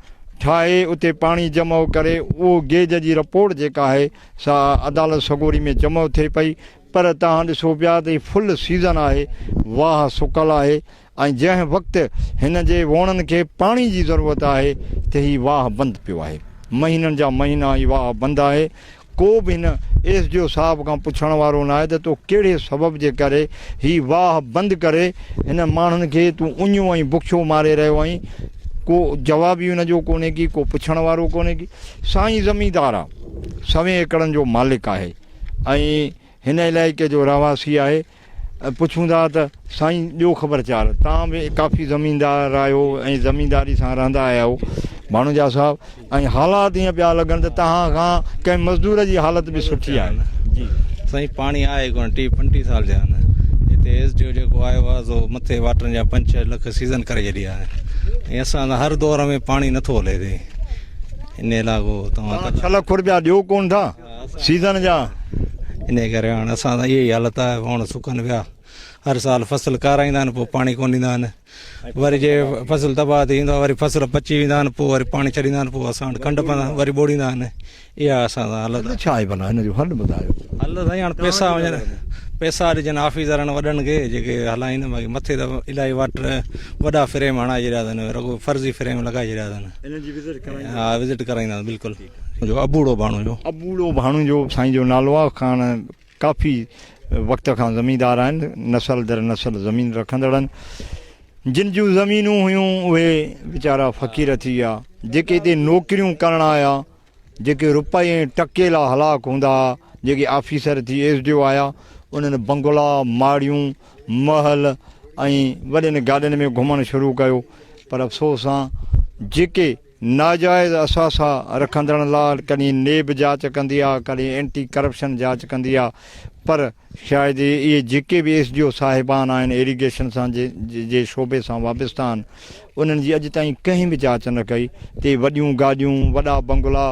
ठाहे उते पाणी जमा करे, उहो गेज जी रिपोर्ट जेका आहे सा अदालत सगोरी में जमा थिए पई। पर तव्हां ॾिसो पिया त हीअ फुल सीज़न आहे, वाह सुकल आहे, ऐं जंहिं वक़्तु हिन जे वणनि खे पाणी जी ज़रूरत आहे त हीअ वाह बंदि पियो आहे। महीननि जा महीना हीअ वाह बंदि आहे। को बि हिन SDO साहब खां पुछण वारो न आहे त तूं कहिड़े सबब जे करे हीअ वाह बंदि करे हिन माण्हुनि खे तूं उञो ऐं बुखियो मारे रहियो आहीं। को जवाब ई हुनजो कोन्हे की, को पुछण वारो कोन्हे की। साईं ज़मींदार आहे, 100 एकड़नि जो मालिक आहे ऐं हिन इलाइक़े जो रहवासी आहे। पुछूं था त साईं ॿियो ख़बरचार, तव्हां बि काफ़ी ज़मीनदार आहियो ऐं ज़मीनदारी सां रहंदा आया आहियो भाणुजा साहब, ऐं हालात ईअं पिया लॻनि त तव्हां खां कंहिं मज़दूर जी हालत बि सुठी आहे। जी साईं, पाणी आहे कोन, 30-35 साल जा आहिनि हिते। SDO जेको आयो आहे सो मथे वाटरनि जा 5-6 लख सीज़न करे छॾी आहे ऐं असां हर दौर में पाणी नथो हले हिते। इन लाइ तव्हां 6 लख रुपया ॾियो कोन था सीज़न जा, इन करे हाणे असां त इहा ई हालत आहे। वण सुकनि पिया, हर साल फसल काराईंदा आहिनि, पोइ पाणी कोन ॾींदा आहिनि। वरी जे फसल तबाह थी वेंदो आहे, वरी फसल पची वेंदा आहिनि, पोइ वरी पाणी छॾींदा आहिनि, पोइ असां वटि खंडु पवंदा वरी ॿोड़ींदा आहिनि। इहा असां सां हालत छा आहे भला हिन जो हल ॿुधायो? हल साईं, हाणे पैसा वञनि, पैसा ॾिजनि ऑफिसरनि वॾनि खे जेके हलाईंदा। बाक़ी मथे त इलाही वाटर वॾा फ्रेम हणाए छॾिया अथनि, रुॻो फर्ज़ी फ्रेम लॻाए छॾिया अथनि। हा, विज़िट कराईंदा बिल्कुलु। जो अबूड़ो भाणू जो साईं जो नालो आहे। खान काफ़ी वक़्त खां ज़मींदार आहिनि, नसल दर नसल ज़मीन रखंदड़ आहिनि। जिन जूं ज़मीनूं हुयूं उहे वीचारा फ़क़ीर थी विया। जेके हिते नौकिरियूं करण आया, जेके रुपए ऐं टके लाइ हलाक हूंदा हुआ, जेके ऑफिसर थी SDO आया, उन्हनि बंगला, माड़ियूं, महल ऐं वॾनि गाॾियुनि में घुमणु शुरू कयो। पर अफ़सोस सां जेके नाजाइज़ असासा रखंदड़ लाइ कॾहिं नेब जांच कंदी आहे, कॾहिं एंटी करप्शन जांच कंदी आहे, पर शायदि इहे जेके बि SDO साहिबान आहिनि इरीगेशन सां जे शोबे सां वाबस्ता आहिनि, उन्हनि जी अॼु ताईं कंहिं बि जांच न कई। ते वॾियूं गाॾियूं, वॾा बंगला,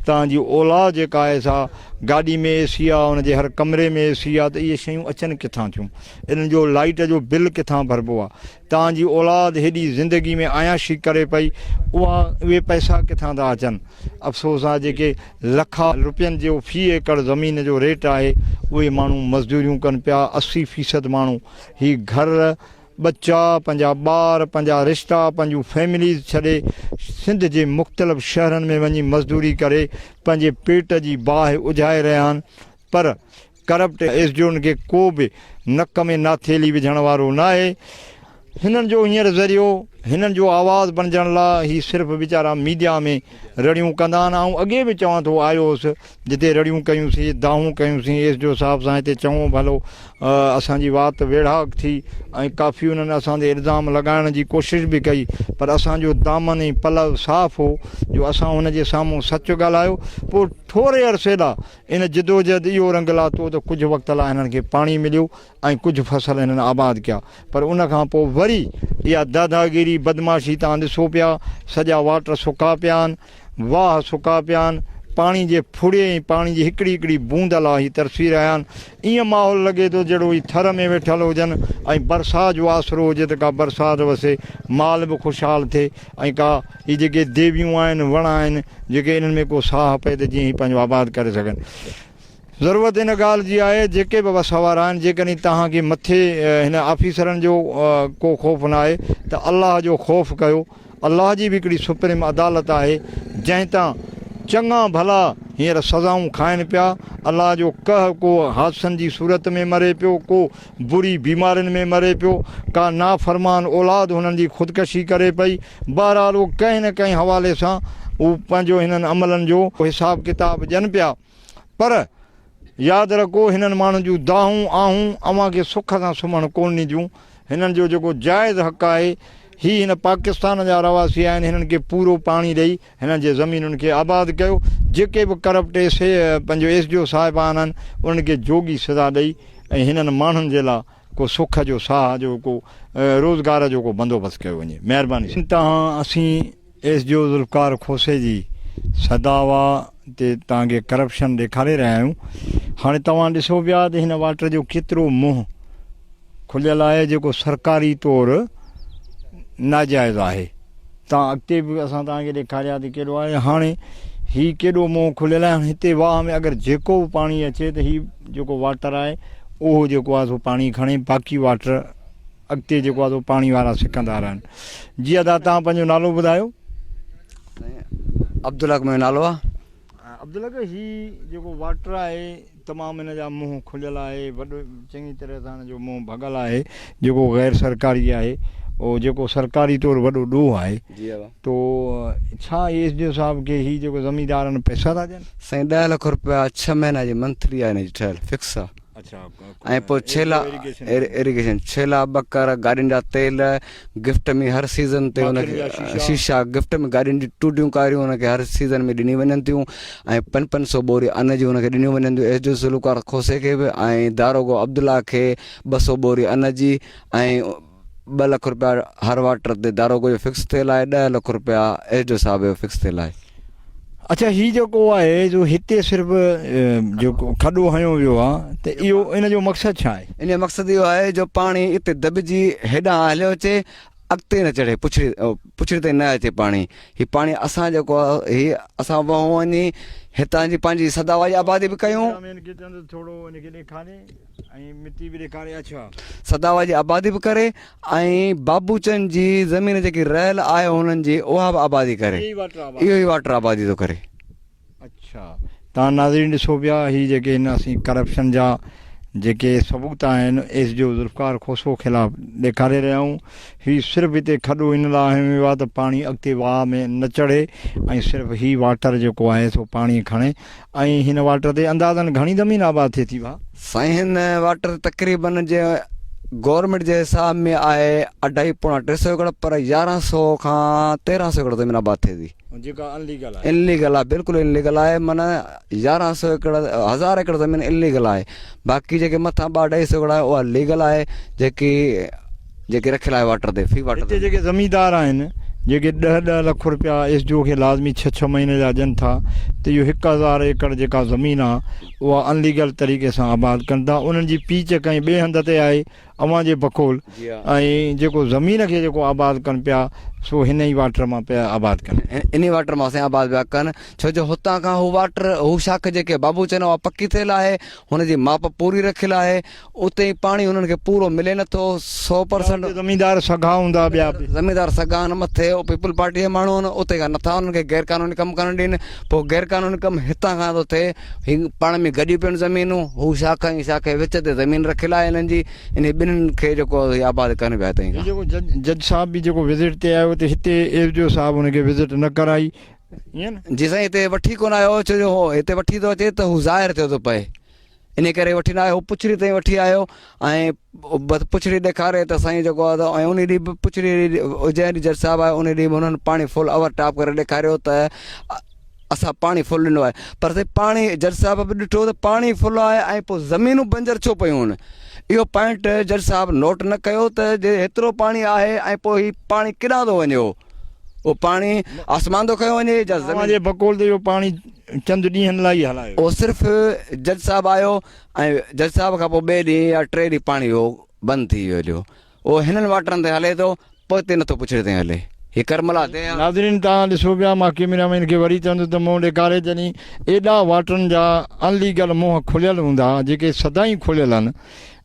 तव्हांजी औलाद जेका आहे सा गाॾी में AC आहे, हुनजे हर कमरे में AC आहे, त इहे शयूं अचनि किथां थियूं? इन्हनि जो लाइट जो बिल किथां भरिबो आहे? तव्हांजी औलाद हेॾी ज़िंदगी में आयाशी करे पई, उहे पैसा किथां था अचनि? अफ़सोस आहे जेके लखा रुपयनि जो फ़ी एकड़ ज़मीन जो रेट आहे, उहे माण्हू मज़दूरियूं कनि पिया। 80% माण्हू ही घर, बच्चा, पंहिंजा ॿार, पंहिंजा रिश्ता, पंहिंजूं फैमिलीज़ छॾे सिंध जे मुख़्तलिफ़ शहरनि में वञी मज़दूरी करे पंहिंजे पेट जी बाहि उजाए रहिया आहिनि। पर करप्ट एस जो उनखे को बि नक में नाथेली विझण वारो न आहे। हिननि जो हींअर ज़रियो हिननि जो आवाज़ु बणिजण लाइ ही सिर्फ़ु वीचारा मीडिया में रड़ियूं कंदा आहिनि। ऐं अॻे बि चवां थो आयो हुउसि जिते रड़ियूं कयूंसीं दाहूं कयूंसीं एस जो साहिब सां हिते चङो भलो असांजी वात वेढ़ाक थी ऐं काफ़ी उन्हनि असांते इल्ज़ाम लॻाइण जी कोशिशि बि कई, पर असांजो दामन ऐं पलव साफ़ु हो जो असां हुनजे साम्हूं सच ॻाल्हायो। पोइ थोरे अरसे लाइ इन जिदोजहद इहो रंग लाथो त कुझु वक़्त लाइ हिननि खे पाणी मिलियो ऐं कुझु फसल हिननि आबाद कया, पर उनखां पोइ वरी इहा दादागिरी बदमाशी तव्हां ॾिसो पिया, सॼा वाटर सुका पिया आहिनि, वाह सुका पिया आहिनि, पाणी जे फुड़े ऐं पाणी जी हिकिड़ी हिकिड़ी बूंद लाइ ही तरसी रहिया आहिनि। ईअं माहौल लॻे थो जहिड़ो ही थर में वेठल हुजनि ऐं बरसाति जो आसरो हुजे त का बरसाति वसे, माल बि ख़ुशहाल थिए ऐं का ही जेके देवियूं आहिनि वण आहिनि जेके इन्हनि में को साह पए त जीअं ही पंहिंजो आबाद करे सघनि। ज़रूरत इन ॻाल्हि जी आहे जेके बि वसवार आहिनि जेकॾहिं तव्हांखे मथे हिन ऑफिसरनि जो को ख़ौफ़ न आहे त अलाह जो ख़ौफ़ कयो। अलाह जी बि हिकिड़ी सुप्रीम अदालत आहे जंहिं तां चङा भला हींअर सज़ाऊं खाइनि पिया। अलाह जो को हादसनि जी सूरत में मरे पियो, को बुरी बीमारियुनि में मरे पियो, का नाफ़रमान औलाद हुननि जी ख़ुदकशी करे पई। बहरहाल उहो कंहिं न कंहिं हवाले सां उहो पंहिंजो हिननि अमलनि जो हिसाब किताब ॾियनि पिया। पर यादि रखो हिननि माण्हुनि जूं दाहूं आहूं अव्हांखे सुख सां सुम्हणु कोन ॾींदियूं। हिननि जो जेको जाइज़ हक़ आहे ही हिन पाकिस्तान जा रवासी आहिनि, हिननि खे पूरो पाणी ॾेई हिननि जे ज़मीनुनि खे आबाद कयो। जेके बि करप्ट पंहिंजो एस डी ओ साहिबान आहिनि उन्हनि खे जोगी सज़ा ॾेई ऐं हिननि माण्हुनि जे लाइ को सुख जो साह जो को रोज़गार जो को बंदोबस्तु कयो वञे। महिरबानी। तव्हां असीं एस डी ओ ज़ुल्फ़कार खोसे जी सदावा ते तव्हांखे करप्शन ॾेखारे रहिया आहियूं। हाणे तव्हां ॾिसो पिया त हिन वाटर जो केतिरो मुंहुं खुलियल आहे जेको सरकारी तौरु नाजाइज़ आहे। तव्हां अॻिते बि असां तव्हांखे ॾेखारिया त कहिड़ो आहे। हाणे हीउ केॾो मुंहुं खुलियल आहे। हिते वाह में अगरि जेको बि पाणी अचे त हीउ जेको वाटर आहे उहो जेको आहे सो पाणी खणे, बाक़ी वाटर अॻिते जेको आहे सो पाणी वारा सिकंदा रहनि। जीअं तव्हां पंहिंजो नालो ॿुधायो। अब्दुल्ला मुंहिंजो नालो आहे। अब्दुल्ला हीउ जेको वाटर आहे तमामु हिन जा मुंहुं खुलियल आहे, वॾो चङी तरह सां हिन जो मुंहुं भॻल आहे जेको गैर सरकारी आहे, उहो जेको सरकारी तौरु वॾो ॾोह आहे। तो छा एस डी ओ साहिब खे हीउ जेको ज़मींदारनि पैसा था ॾियनि? साईं 10 लख रुपया 6 महीना जी मंथली आहे हिन जी ठहियल फिक्स आहे। अच्छा। ऐं पोइ 6 लाख इरिगेशन, 6 लाख बकर गाॾियुनि जा तेल गिफ्ट में हर सीज़न ते हुनखे शीशा गिफ्ट में गाॾियुनि जी टूटियूं कारियूं हुनखे हर सीज़न में ॾिनी वञनि थियूं ऐं 500 बोरी अन जी हुनखे ॾिनियूं वञनि थियूं। एस डी ओ ज़ुल्फ़कार खोसे खे बि ऐं दारोगो अब्दुल्ला खे 200 बोरी अन जी ऐं 2 लख रुपया हर वाटर ते दारोगो जो फिक्स थियल आहे। 10 लख रुपया एस डी ओ साहिब जो फिक्स थियल आहे। अच्छा, हीउ जेको आहे जो हिते सिर्फ़ु जेको खॾो हयो वियो आहे त इहो इन जो मक़सदु छा आहे? इन जो मक़सदु इहो आहे जो पाणी हिते दॿिजी हेॾां हलियो अचे, अॻिते न चढ़े, पुछड़ी ताईं न अचे पाणी। हीउ पाणी असां जेको आहे हीउ असां वहूं वञी हितां जी पंहिंजी सदावाई आबादी बि कयूं, सदावाई जी आबादी बि करे ऐं बाबूचंद जी ज़मीन जेकी रहियल आहे हुननि जी उहा बि आबादी करे, इहो ई वाटर आबादी थो करे। अच्छा, तव्हां नाज़रीन ॾिसो पिया हीअ जेके हिन असीं करप्शन जा जेके सबूत आहिनि एस डी ओ ज़ुल्फ़कार खोसो ख़िलाफ़ ॾेखारे रहिया आहियूं। हीउ सिर्फ़ु हिते खॾो इन लाइ हयो वियो आहे त पाणी अॻिते वाह में न चढ़े ऐं सिर्फ़ु हीउ वाटर जेको आहे सो पाणी खणे। ऐं हिन वाटर ते अंदाज़नि घणी ज़मीन आबाद थिए थी? वाह साईं, हिन वाटर तक़रीबन जे गवर्नमेंट जे हिसाब में आहे 2.5-3 एकड़, पर 1100 खां 1300 एकड़ ज़मीन आबाद थिए थी जेका अनलीगल आहे। इनलीगल आहे, बिल्कुलु इनलीगल आहे। माना 1100 एकड़ 1000 एकड़ ज़मीन इनलीगल आहे। बाक़ी जेके मथां 200-250 एकड़ आहे उहा लीगल आहे, जेकी रखियल आहे वाटर ते फ्री वाटर। जेके ज़मींदार आहिनि जेके 10-10 लख रुपया एस डी ओ खे लाज़मी 6-6 महीने जा ॾियनि था त इहो 1000 एकड़ जेका ज़मीन आहे उहा अनलीगल तरीक़े सां आबाद कनि था। उन्हनि जी पीच कंहिं ॿिए हंध ते आहे अवां जे बकोल जी हा। ऐं जेको ज़मीन खे जेको आबाद कनि पिया सो हिन ई वाटर मां पिया आबाद कनि। इन वाटर मां असां आबाद पिया कनि, छो जो हुतां खां हू वाटर हू शाख जेके बाबू चवनि उहा पकी थियल आहे, हुनजी माप पूरी रखियलु आहे, उते ई पाणी हुननि खे पूरो मिले नथो 100%। ज़मीनदार सघा हूंदा ॿिया बि ज़मीनदार सघा न मथे पीपल पार्टी जा माण्हू आहिनि, उते खां नथा हुननि खे गैर कानूनी कमु करणु ॾियनि, पोइ गैर कानूनी कमु हितां खां थो थिए, ही पाण में गॾियूं पियूं ज़मीनूं, हू शाख ऐं शाख जे विच ते ज़मीन रखियलु आहे हिननि जी, इन ॿिन्हिनि खे जेको आबाद कनि पिया हितां खां। जेको जज साहब बि जेको विज़िट ते आयो त हिते एसडीओ साहब हुनखे विज़िट न कराई ईअं न? जी साईं, हिते वठी कोन आयो, छो जो हो हिते वठी थो अचे त हू ज़ाहिर थियो थो पए, इन करे वठी न आयो। हू पुछड़ी ताईं वठी आयो ऐं बसि पुछड़ी ॾेखारे त साईं जेको आहे ऐं उन ॾींहुं बि पुछड़ी जंहिं ॾींहुं जज साहिबु आहे उन ॾींहुं बि हुननि पाणी फुल ओवर टॉप करे ॾेखारियो त असां पाणी फुल ॾिनो आहे, पर साईं पाणी जज साहिब बि ॾिठो त पाणी फुल आहे ऐं पोइ ज़मीनूं बंजर छो पियूं आहिनि। इहो पॉइंट जज साहिबु नोट न कयो त जे हेतिरो पाणी आहे ऐं पोइ हीउ पाणी केॾां थो वञे, उहो पाणी आसमान थो खयो वञे या अवां जे बकोल ते इहो पाणी चंद ॾींहंनि लाइ ई हलायो। उहो सिर्फ़ु जज साहिबु आयो ऐं जज साहिब खां पोइ ॿिए ॾींहुं या 3 ॾींहुं पाणी उहो बंदि थी वियो, उहो हिननि वाटरनि ते हले थो, पोइ हिते नथो पुछड़े ताईं हले। ही करमला ते नाज़रीन तव्हां ॾिसो पिया, मां कैमरामैन खे वरी चवंदुसि त मुंहुं ॾेखारे जॾहिं एॾा वाटरनि जा अनलीगल मुंहं खुलियल हूंदा जेके सदाईं खुलियल आहिनि,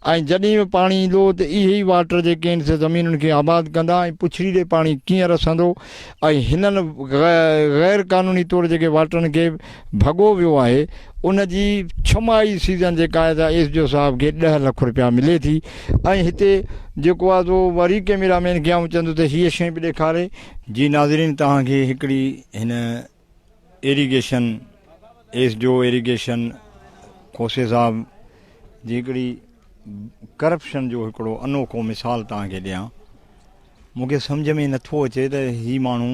ऐं जॾहिं बि पाणी ईंदो त इहे ई वाटर जेके आहिनि से ज़मीनुनि खे आबाद कंदा ऐं पुछड़ी ॾे पाणी कीअं रसंदो, ऐं हिननि गैर कानूनी तौरु जेके वाटरनि खे भॻो वियो आहे उन जी छमाही सीज़न जेका आहे त एसडीओ साहब खे 10 लख रुपया मिले थी। ऐं हिते जेको आहे सो वरी कैमरामैन खे आउं चवंदुसि त हीअ शइ बि ॾेखारे। जी नाज़रीन, तव्हांखे हिकिड़ी हिन इरीगेशन एसडीओ इरीगेशन खोसे साहब जी हिकिड़ी करप्शन जो हिकिड़ो अनोखो मिसाल तव्हांखे ॾियां। मूंखे सम्झ में नथो अचे त ही माण्हू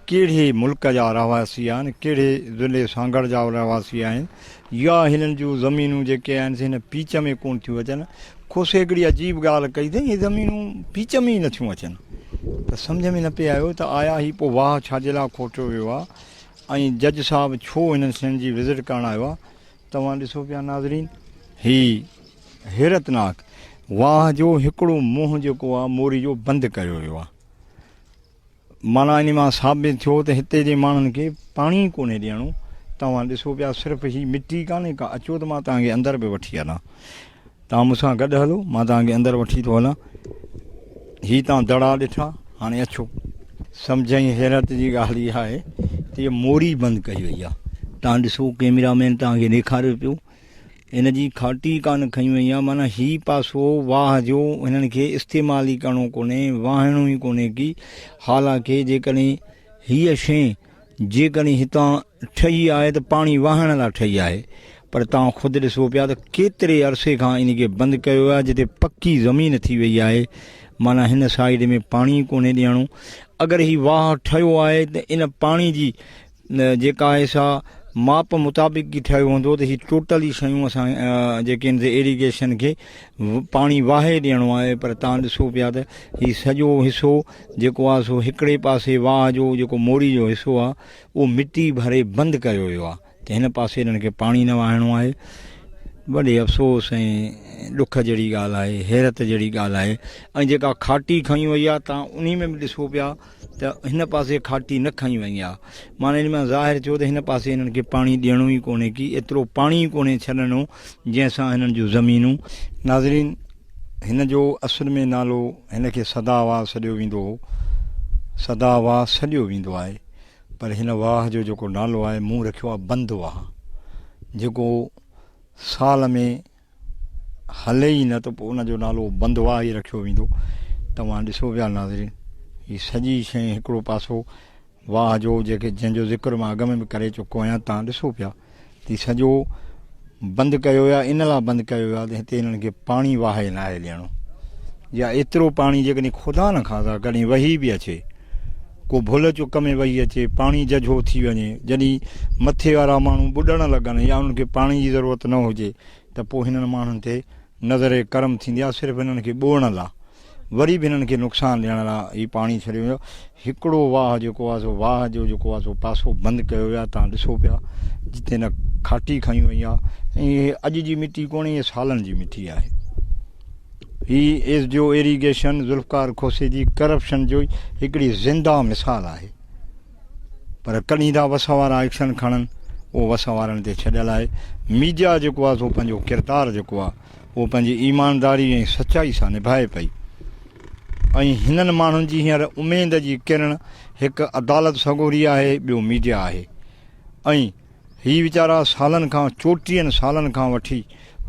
कहिड़े मुल्क जा रहवासी आहिनि, कहिड़े ज़िले सांगड़ जा रहवासी आहिनि, या हिननि जूं ज़मीनूं जेके आहिनि से हिन पीच में कोन थियूं अचनि। खोसे हिकिड़ी अजीब ॻाल्हि कई अथई, हीअ ज़मीनूं पीच में ई नथियूं अचनि, त सम्झ में न पिए आयो त आया ही पोइ वाह छाजे लाइ खोटियो वियो आहे, ऐं जज साहब छो हिननि शयुनि जी विज़िट करणु आयो आहे। तव्हां ॾिसो पिया नाज़रीन, ही हैरतनाक वाह जो हिकिड़ो मुंहुं जेको आहे मोरी जो बंदि कयो वियो आहे। माना इन मां साबित थियो त हिते जे माण्हुनि खे पाणी कोन्हे ॾियणो। तव्हां ॾिसो पिया, सिर्फ़ु ही मिटी कान्हे का, अचो त मां तव्हांखे अंदरि बि वठी हलां, तव्हां मूंसां गॾु हलो, मां तव्हांखे अंदरि वठी थो हलां। ही तव्हां दड़ा ॾिठा, हाणे अचो। सम्झाई हैरत जी ॻाल्हि इहा आहे त इहा मोरी बंदि कई वई आहे। तव्हां ॾिसो, कैमरामैन तव्हांखे ॾेखारियो पियो, हिन जी खाटी कान खई वई आहे। माना ही पासो वाह जो हिननि खे इस्तेमालु ई करिणो कोन्हे, वाहिणो ई कोन्हे की। हालांकि जेकॾहिं हीअ शइ जेकॾहिं हितां ठही आहे त पाणी वाहण लाइ ठही आहे, पर तव्हां ख़ुदि ॾिसो पिया त केतिरे अरसे खां इन खे बंदि कयो आहे, जिते पकी ज़मीन थी वई आहे। माना हिन साइड में पाणी कोन्हे ॾियणो। अगरि ही वाह ठहियो आहे त इन पाणी जी जेका आहे सा माप मुताबिक़ ई ठहियो हूंदो, त हीअ टोटली शयूं असां जेके आहिनि इरीगेशन खे पाणी वाहे ॾियणो आहे। पर तव्हां ॾिसो पिया त हीउ सॼो हिसो जेको आहे सो हिकिड़े पासे वाह जो जेको मोरी जो हिसो आहे उहो मिटी भरे बंदि कयो वियो आहे, त हिन पासे हिननि खे पाणी न वाहिणो आहे। वॾे अफ़सोस ऐं ॾुख जहिड़ी ॻाल्हि आहे, हैरत जहिड़ी ॻाल्हि आहे। ऐं जेका खाटी खई वई आहे, तव्हां उन में बि ॾिसो पिया त हिन पासे खाटी न खई वई आहे। माना इन मां ज़ाहिर थियो त हिन पासे हिननि खे पाणी ॾियणो ई कोन्हे की, एतिरो पाणी कोन्हे छॾणो जंहिंसां हिननि जूं ज़मीनूं। नाज़रीन, हिन जो असुल में नालो हिन खे सदावाह सॾियो वेंदो हो, सदावाह सॾियो वेंदो आहे, पर हिन वाह जो जेको नालो आहे मूं रखियो आहे बंदि वाह, जेको साल में हले ई न त पोइ उनजो नालो बंदि वाह ई रखियो वेंदो। तव्हां ॾिसो पिया नाज़रीन, हीअ सॼी शइ हिकिड़ो पासो वाह जो जेके जंहिंजो ज़िक्र मां अॻ में बि करे चुको आहियां, तव्हां ॾिसो पिया त सॼो बंदि कयो वियो आहे। इन लाइ बंदि कयो वियो आहे त हिते हिननि खे पाणी वाहे न आहे ॾियणो, या एतिरो पाणी जेकॾहिं ख़ुदा न खाधा कॾहिं वही बि अचे, को भुल चुक में वही अचे, पाणी जझो थी वञे, जॾहिं मथे वारा माण्हू ॿुॾणु लॻनि या उन्हनि खे पाणी जी ज़रूरत न हुजे, त पोइ हिननि माण्हुनि ते नज़र करम थींदी आहे सिर्फ़ु हिननि खे ॿोअण लाइ, वरी बि हिननि खे नुक़सानु ॾियण लाइ हीउ पाणी छॾियो वियो। हिकिड़ो वाह जेको आहे सो वाह जो जेको आहे सो पासो बंदि कयो वियो आहे। तव्हां ॾिसो पिया जिते न खाटी खई वई आहे, ऐं अॼु जी मिटी कोन्हे, इहे सालनि जी मिटी आहे। ही एस जो इरीगेशन ज़ुल्फ़कार खोसे जी करप्शन जो हिकिड़ी ज़िंदा मिसाल आहे। पर कॾहिं था वस वारा एक्शन खणनि, उहो वस वारनि ते छॾियल आहे। मीडिया जेको आहे सो पंहिंजो किरदारु जेको आहे उहो पंहिंजी ईमानदारी ऐं सचाई सां निभाए पई। ऐं हिननि माण्हुनि जी हींअर उमेद जी किरण हिकु अदालत सगोरी आहे, ॿियो मीडिया आहे। ऐं हीअ वीचारा सालनि खां 34 सालनि खां वठी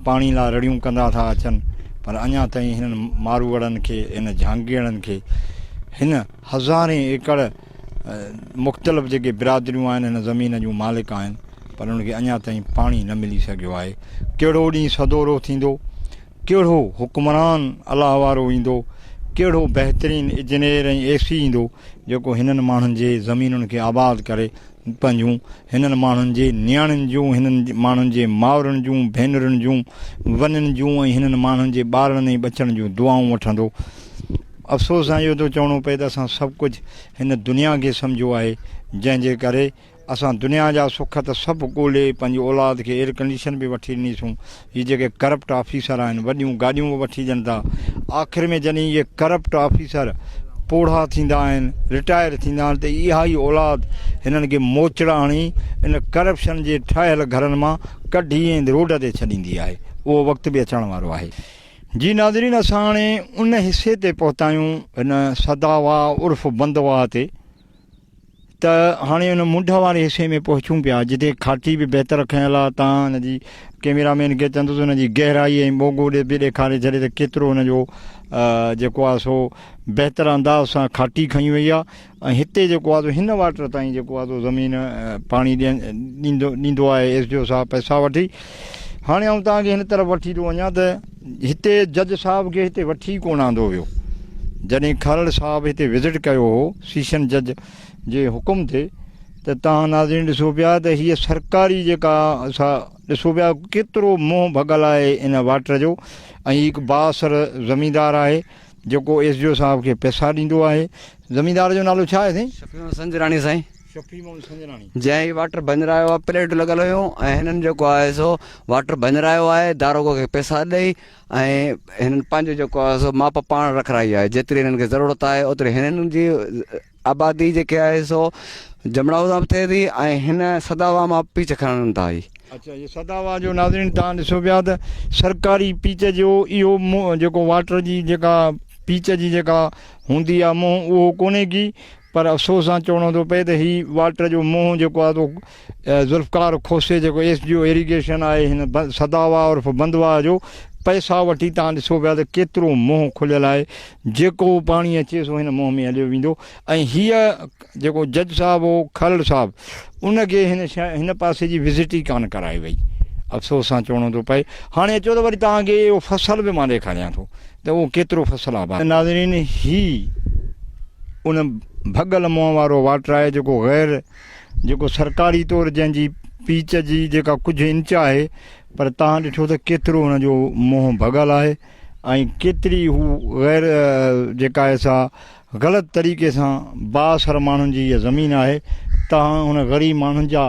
पाणी लाइ रड़ियूं कंदा था अचनि, पर अञा ताईं हिननि मारूअड़नि खे, हिन झांगीअड़नि खे, हिन हज़ारे एकड़ मुख़्तलिफ़ जेके बिरादरियूं आहिनि हिन ज़मीन जूं मालिक आहिनि, पर उनखे अञा ताईं पाणी न मिली सघियो आहे। कहिड़ो ॾींहुं सदोरो थींदो, कहिड़ो हुक्मरान अलाह वारो ईंदो, कहिड़ो बहितरीनु इंजीनियर ऐं AC ईंदो जेको हिननि माण्हुनि जे ज़मीनुनि खे आबाद करे पंहिंजूं हिननि माण्हुनि जे नियाणियुनि जूं, हिननि माण्हुनि जे माउरनि जूं, भेनरुनि जूं, वननि जूं ऐं हिननि माण्हुनि जे ॿारनि ऐं बचनि जूं दुआऊं वठंदो। अफ़सोस सां इहो थो चवणो पए त असां सभु कुझु हिन दुनिया खे सम्झो आहे, जंहिंजे करे असां दुनिया जा सुख त सभु ॻोल्हे पंहिंजी औलाद खे एयर कंडीशन बि वठी ॾिनीसूं। हीअ जेके करप्ट ऑफिसर आहिनि, वॾियूं गाॾियूं बि वठी ॾियनि था। आख़िर में जॾहिं इहे करप्ट ऑफिसर पोढ़ा थींदा आहिनि, रिटायर थींदा आहिनि, त इहा ई औलाद हिननि खे मोचड़ा हणी इन करप्शन जे ठाहियल घरनि मां कढी ऐं रोड ते छॾींदी आहे। उहो वक़्तु बि अचण वारो आहे। जी नाज़रीन, असां हाणे उन हिसे ते पहुता आहियूं हिन सदावा उर्फ़ बंदवा ते, त हाणे हुन मुंड वारे हिसे में पहुचूं पिया जिते खाटी बि बहितर खयल आहे। तव्हां हिनजी कैमरामैन खे चवंदुसि हुनजी गहराई ऐं मोगो बि ॾेखारे छॾे त केतिरो हुनजो जेको आहे सो बहितर अंदाज़ सां खाटी खई वई आहे। ऐं हिते जेको आहे हिन वाटर ताईं जेको आहे सो ज़मीन पाणी ॾींदो आहे एस डी ओ साहब पैसा वठी। हाणे आउं तव्हांखे हिन तरफ़ वठी थो वञा त हिते जज साहब खे हिते वठी कोन आंदो वियो। जॾहिं खरड़ साहब हिते विज़िट कयो हो सीशन जज जे हुकुम ते, त तव्हां नाज़रीन ॾिसो पिया त हीअ सरकारी जेका असां ॾिसो पिया केतिरो मोह भॻल आहे इन वाटर जो। ऐं हिकु बासर ज़मींदार आहे जेको SDO साहब खे पैसा ॾींदो आहे। ज़मींदार जो नालो छा आहे साईं? शफ़ी संजराणी साईं। शफ़ी मोहम्मद संजराणी। जंहिं ही वाटर बंदरायो आहे, प्लेट लॻल हुयूं ऐं हिननि जेको आहे सो वाटर बंदरायो आहे, दारोगो खे पैसा ॾेई ऐं हिननि पंहिंजो जेको आहे सो माप पाण रखाई आहे। जेतिरी हिननि खे ज़रूरत आहे ओतिरी हिननि जी आबादी जेके आहे सो जमड़ाऊ सां थिए थी ऐं हिन सदावा मां पीच खणनि था। अच्छा, ये सदावा जो नाज़रीन तव्हां ॾिसो पिया त सरकारी पीच जो इहो जेको वाटर जी जेका पीच जी जेका हूंदी आहे मोह, उहो कोन्हे की, पर अफ़सोस सां चवणो थो पए त हीअ वाटर जो मोह जेको आहे तो ज़ुल्फ़कार खोसे जेको SDO इरीगेशन आहे हिन सदावा उर्फ़ बंदवा जो पैसा वठी तव्हां ॾिसो पिया त केतिरो मोह खुलियल आहे। जेको पाणी अचे सो हिन मोह में हलियो वेंदो। ऐं हीअ जेको जज साहब हो खरड़ साहब, उनखे हिन पासे जी विज़िट ई कान कराई वई। अफ़सोस सां चवणो थो पए। हाणे अचो त वरी तव्हांखे इहो फसल बि मां ॾेखारियां थो त उहो केतिरो फसल आहे। नाज़रीन, हीअ उन भॻल मोह वारो वाटर आहे जेको जेको सरकारी तौरु जंहिंजी पीच जी जेका कुझु इंच आहे, पर तव्हां ॾिठो त केतिरो हुनजो मोह भॻल आहे ऐं केतिरी हू जेका आहे सा ग़लति तरीक़े सां बासर माण्हुनि जी इहा ज़मीन आहे। तव्हां हुन ग़रीब माण्हुनि जा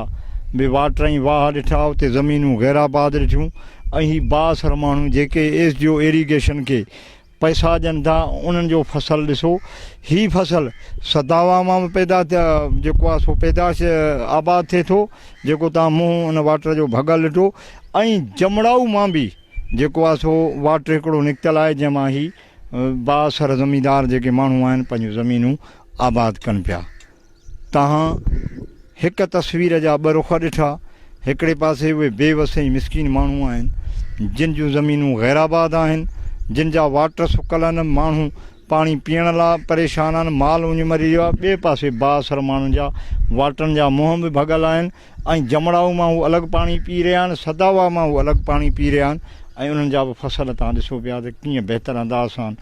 बि वाटर ऐं वाह ॾिठा, उते ज़मीनूं गैराबाद ॾिठियूं। ऐं ही बासर माण्हू जेके SDO इरीगेशन खे पैसा ॾियनि था, उन्हनि जो फसल ॾिसो। ही फसल सदावा मां बि पैदा जेको आहे सो पैदाश आबाद थिए थो, जेको तव्हां मुंहुं उन वाटर जो भॻल ॾिठो। ऐं जमड़ाऊ मां बि जेको आहे सो वाटर हिकिड़ो निकितल आहे, जंहिंमां ही बासर ज़मींदार जेके माण्हू आहिनि पंहिंजूं ज़मीनूं आबाद कनि पिया। तव्हां हिकु तस्वीर जा ॿ रुख ॾिठा। हिकिड़े पासे उहे बेवस ऐं मिसकीन माण्हू आहिनि जिन जूं ज़मीनूं गैराबाद आहिनि, जिन जा वाटर सुकल आहिनि, माण्हू पाणी पीअण लाइ परेशान आहिनि, माल उञ मरी वियो आहे। ॿिए पासे बासर माण्हुनि जा वाटरनि जा मुंहं बि भॻल आहिनि ऐं जमड़ाऊ मां हू अलॻि पाणी पी रहिया आहिनि, सदावा मां हू अलॻि पाणी पी रहिया आहिनि। ऐं उन्हनि जा बि फसल तव्हां ॾिसो पिया त कीअं बहितर अंदाज़ सां।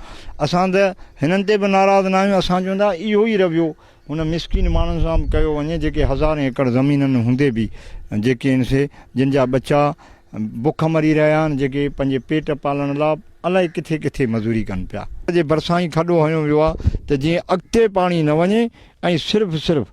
असां त हिननि ते बि नाराज़ न आहियूं। असां चवंदा इहो ई रवियो हुन मिसकिन माण्हुनि सां बि कयो वञे जेके हज़ारे एकड़ ज़मीननि हूंदे बि जेके आहिनि से जिन जा बच्चा बुख मरी रहिया आहिनि, जेके पंहिंजे पेट पालण लाइ अलाए किथे किथे मज़ूरी कनि पिया। जे भरिसां ई खॾो हयो वियो आहे त जीअं अॻिते पाणी न वञे ऐं सिर्फ़ु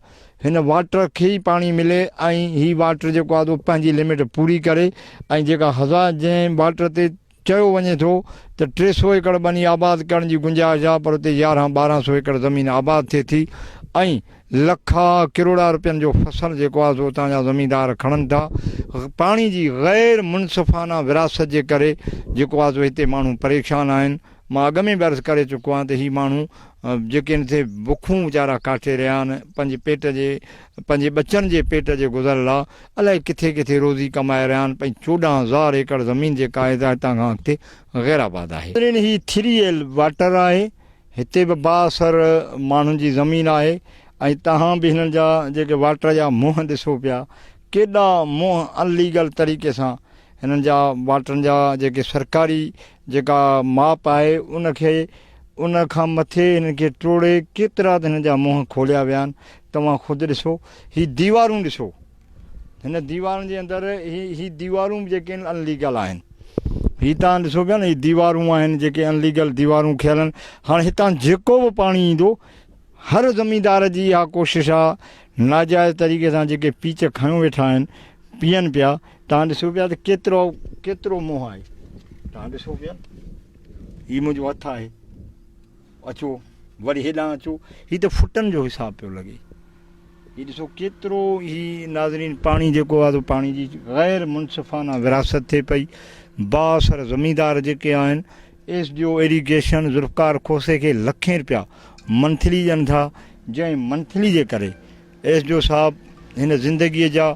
हिन वाटर खे ई पाणी मिले ऐं हीअ वाटर जेको आहे पंहिंजी लिमिट पूरी करे। ऐं जेका जंहिं वाटर ते चयो वञे थो त 300 एकड़ बनी आबाद करण जी गुंजाइश आहे, पर उते 1100-1200 एकड़ ज़मीन आबाद थिए थी ऐं लखा किरोड़ा रुपयनि जो फसल जेको आहे सो उतां जा ज़मीनदार खणनि था। पाणी जी ग़ैर मुनसिफ़ाना विरासत जे करे जेको आहे सो हिते माण्हू परेशान आहिनि। मां अॻ में बि अर्ज़ु करे चुको आहियां त ही माण्हू जेके हिते बुखूं वीचारा काटे रहिया आहिनि, पंहिंजे बचनि जे पेट जे गुज़र लाइ अलाए किथे किथे रोज़ी कमाए रहिया आहिनि। 14,000 एकड़ ज़मीन जेका आहे हितां खां अॻिते गैराबाद आहे। ही 3L वाटर आहे, हिते बि बासर माण्हुनि जी ज़मीन आहे ऐं तव्हां बि हिननि जा जेके वाटर जा मुंहं ॾिसो पिया, केॾा मुंहं अनलीगल तरीक़े सां हिननि जा वाटरनि जा जेके सरकारी जेका माप आहे उन खां मथे हिननि खे टोड़े केतिरा त हिन जा मुंहं खोलिया विया आहिनि। तव्हां ख़ुदि ॾिसो, ही दीवारूं ॾिसो, हिन दीवारुनि जे अंदरि ही दीवारूं बि जेके आहिनि अनलीगल आहिनि। ही तव्हां ॾिसो पिया न, ही दीवारूं आहिनि जेके अनलीगल दीवारूं ठहियल आहिनि। हाणे हितां जेको बि पाणी ईंदो, हर ज़मीनदार जी इहा कोशिशि आहे नाजाइज़ तरीक़े सां जेके पीच खयूं वेठा आहिनि पीअनि पिया। तव्हां ॾिसो पिया त केतिरो मुंहुं आहे। तव्हां ॾिसो पिया, हीउ मुंहिंजो हथु आहे, अचो वरी हेॾां अचो, हीउ त फुटनि जो हिसाबु पियो लॻे। हीउ ॾिसो केतिरो ही नाज़रीन पाणी जेको आहे पाणी जी ग़ैर मुनसिफ़ाना विरासत थिए पई। बासर ज़मीनदार जेके आहिनि, एसडीओ इरीगेशन ज़ुल्फ़कार खोसे खे लखें रुपया मंथली ॾियनि था, जंहिं मंथली जे करे एसडीओ साहब हिन ज़िंदगीअ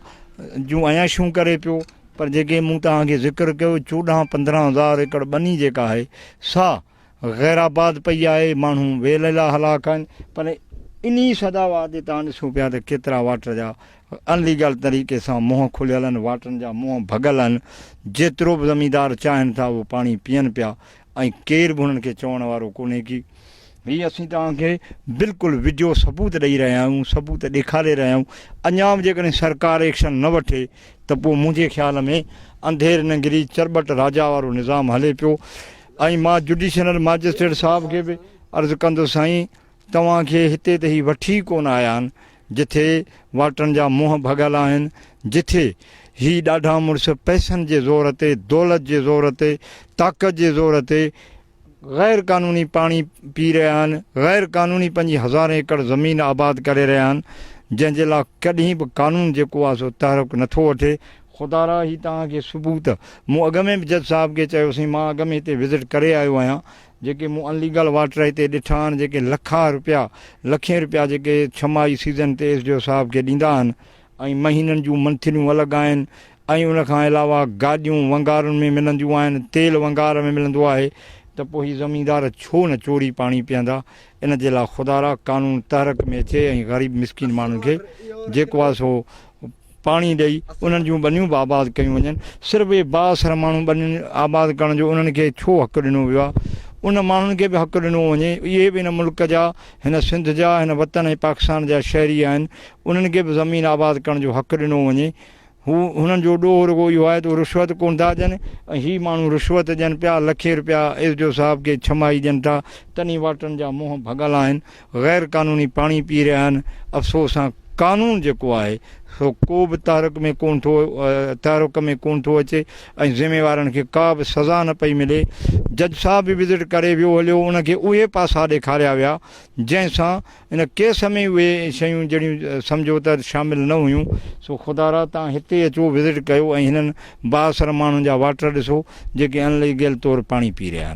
जूं अयाशूं करे पियो। पर जेके मूं तव्हांखे ज़िक्र कयो 14-15,000 एकड़ बनी जेका आहे सा गैराबाद पई आहे, माण्हू वेलेला हलाक आहिनि। पर इन सदावा ते तव्हां ॾिसो पिया त केतिरा वाटर जा अनलीगल तरीक़े सां मुंहं खुलियल आहिनि, वाटरनि जा मुंहं भॻल आहिनि। जेतिरो बि ज़मीनदार चाहिनि था उहो पाणी पीअनि पिया ऐं केर बि हुननि खे चवण वारो कोन्हे की हीअ असीं तव्हांखे बिल्कुलु विडियो सबूत ॾेई रहिया आहियूं, सबूत ॾेखारे रहिया आहियूं। अञा बि जेकॾहिं सरकार एक्शन न वठे त पोइ मुंहिंजे ख़्याल में अंधेर नंगिरी चरबट राजा वारो निज़ाम हले पियो। ऐं मां जुडिशनल मैजिस्ट्रेट साहिब खे बि अर्ज़ु कंदुसि, साईं तव्हांखे हिते त ही वठी कोन आया आहिनि जिथे वाटरनि जा मुंहं भॻल आहिनि, जिथे ही ॾाढा मुड़ुस पैसनि जे ज़ोर ते, दौलत जे ज़ोर ते, ताक़त जे ज़ोर ते ग़ैर क़ानूनी पाणी पी रहिया आहिनि, ग़ैर क़ानूनी पंहिंजी 1000 एकड़ ज़मीन आबाद करे रहिया आहिनि, जंहिंजे लाइ कॾहिं बि कानून जेको आहे सो तहरुक नथो वठे। ख़ुदा ही तव्हांखे सबूत मूं अॻ में बि जज साहिब खे चयोसीं, मां अॻ में हिते विज़िट करे आयो आहियां। जेके मूं अनलीगल वाटर हिते ॾिठा आहिनि, जेके लखें रुपया जेके छमाही सीज़न ते एसडीओ साहिब खे ॾींदा आहिनि ऐं महीननि जूं मंथलियूं अलॻि आहिनि। ऐं उनखां अलावा गाॾियूं वंगारुनि में मिलंदियूं आहिनि, तेल वंगार में मिलंदो आहे, त पोइ ही ज़मीनदार छो न चोरी पाणी पीअंदा। इन जे लाइ ख़ुदा कानून तहरक में अचे ऐं ग़रीब मिसकिन माण्हुनि खे जेको आहे सो पाणी ॾेई उन्हनि जूं बनियूं बि आबाद कयूं वञनि। सिर्फ़ु इहे बासर माण्हू बनियूं आबाद करण जो उन्हनि खे छो हक़ु ॾिनो वियो आहे? उन माण्हुनि खे बि हक़ु ॾिनो वञे। इहे बि हिन मुल्क जा, हिन सिंध जा, हिन वतन ऐं पाकिस्तान जा शहरी आहिनि, उन्हनि खे बि ज़मीन आबाद करण जो हक़ु ॾिनो वञे। हुननि जो ॾोह रुॻो इहो आहे त उहे रिश्वत कोन था ॾियनि ऐं ही माण्हू रिश्वत ॾियनि पिया, लखे रुपया एसडीओ साहिब खे छमाही ॾियनि था, तॾहिं वाटरनि जा मुंहं भॻल आहिनि, ग़ैर क़ानूनी पाणी पी रहिया आहिनि। अफ़सोस सां कानून जेको आहे सो को बि तहरुक में कोन थो अचे ऐं ज़िम्मेवारनि खे का बि सज़ा न पई मिले। जज साहिब बि विज़िट करे वियो हलियो, उनखे उहे पासा ॾेखारिया विया जंहिंसां इन केस में उहे शयूं जहिड़ियूं सम्झो त शामिलु न हुयूं। सो ख़ुदा तव्हां हिते अचो, विज़िट कयो ऐं हिननि बासर माण्हुनि जा वाटर ॾिसो जेके अनलीगल तौरु पाणी पी रहिया आहिनि।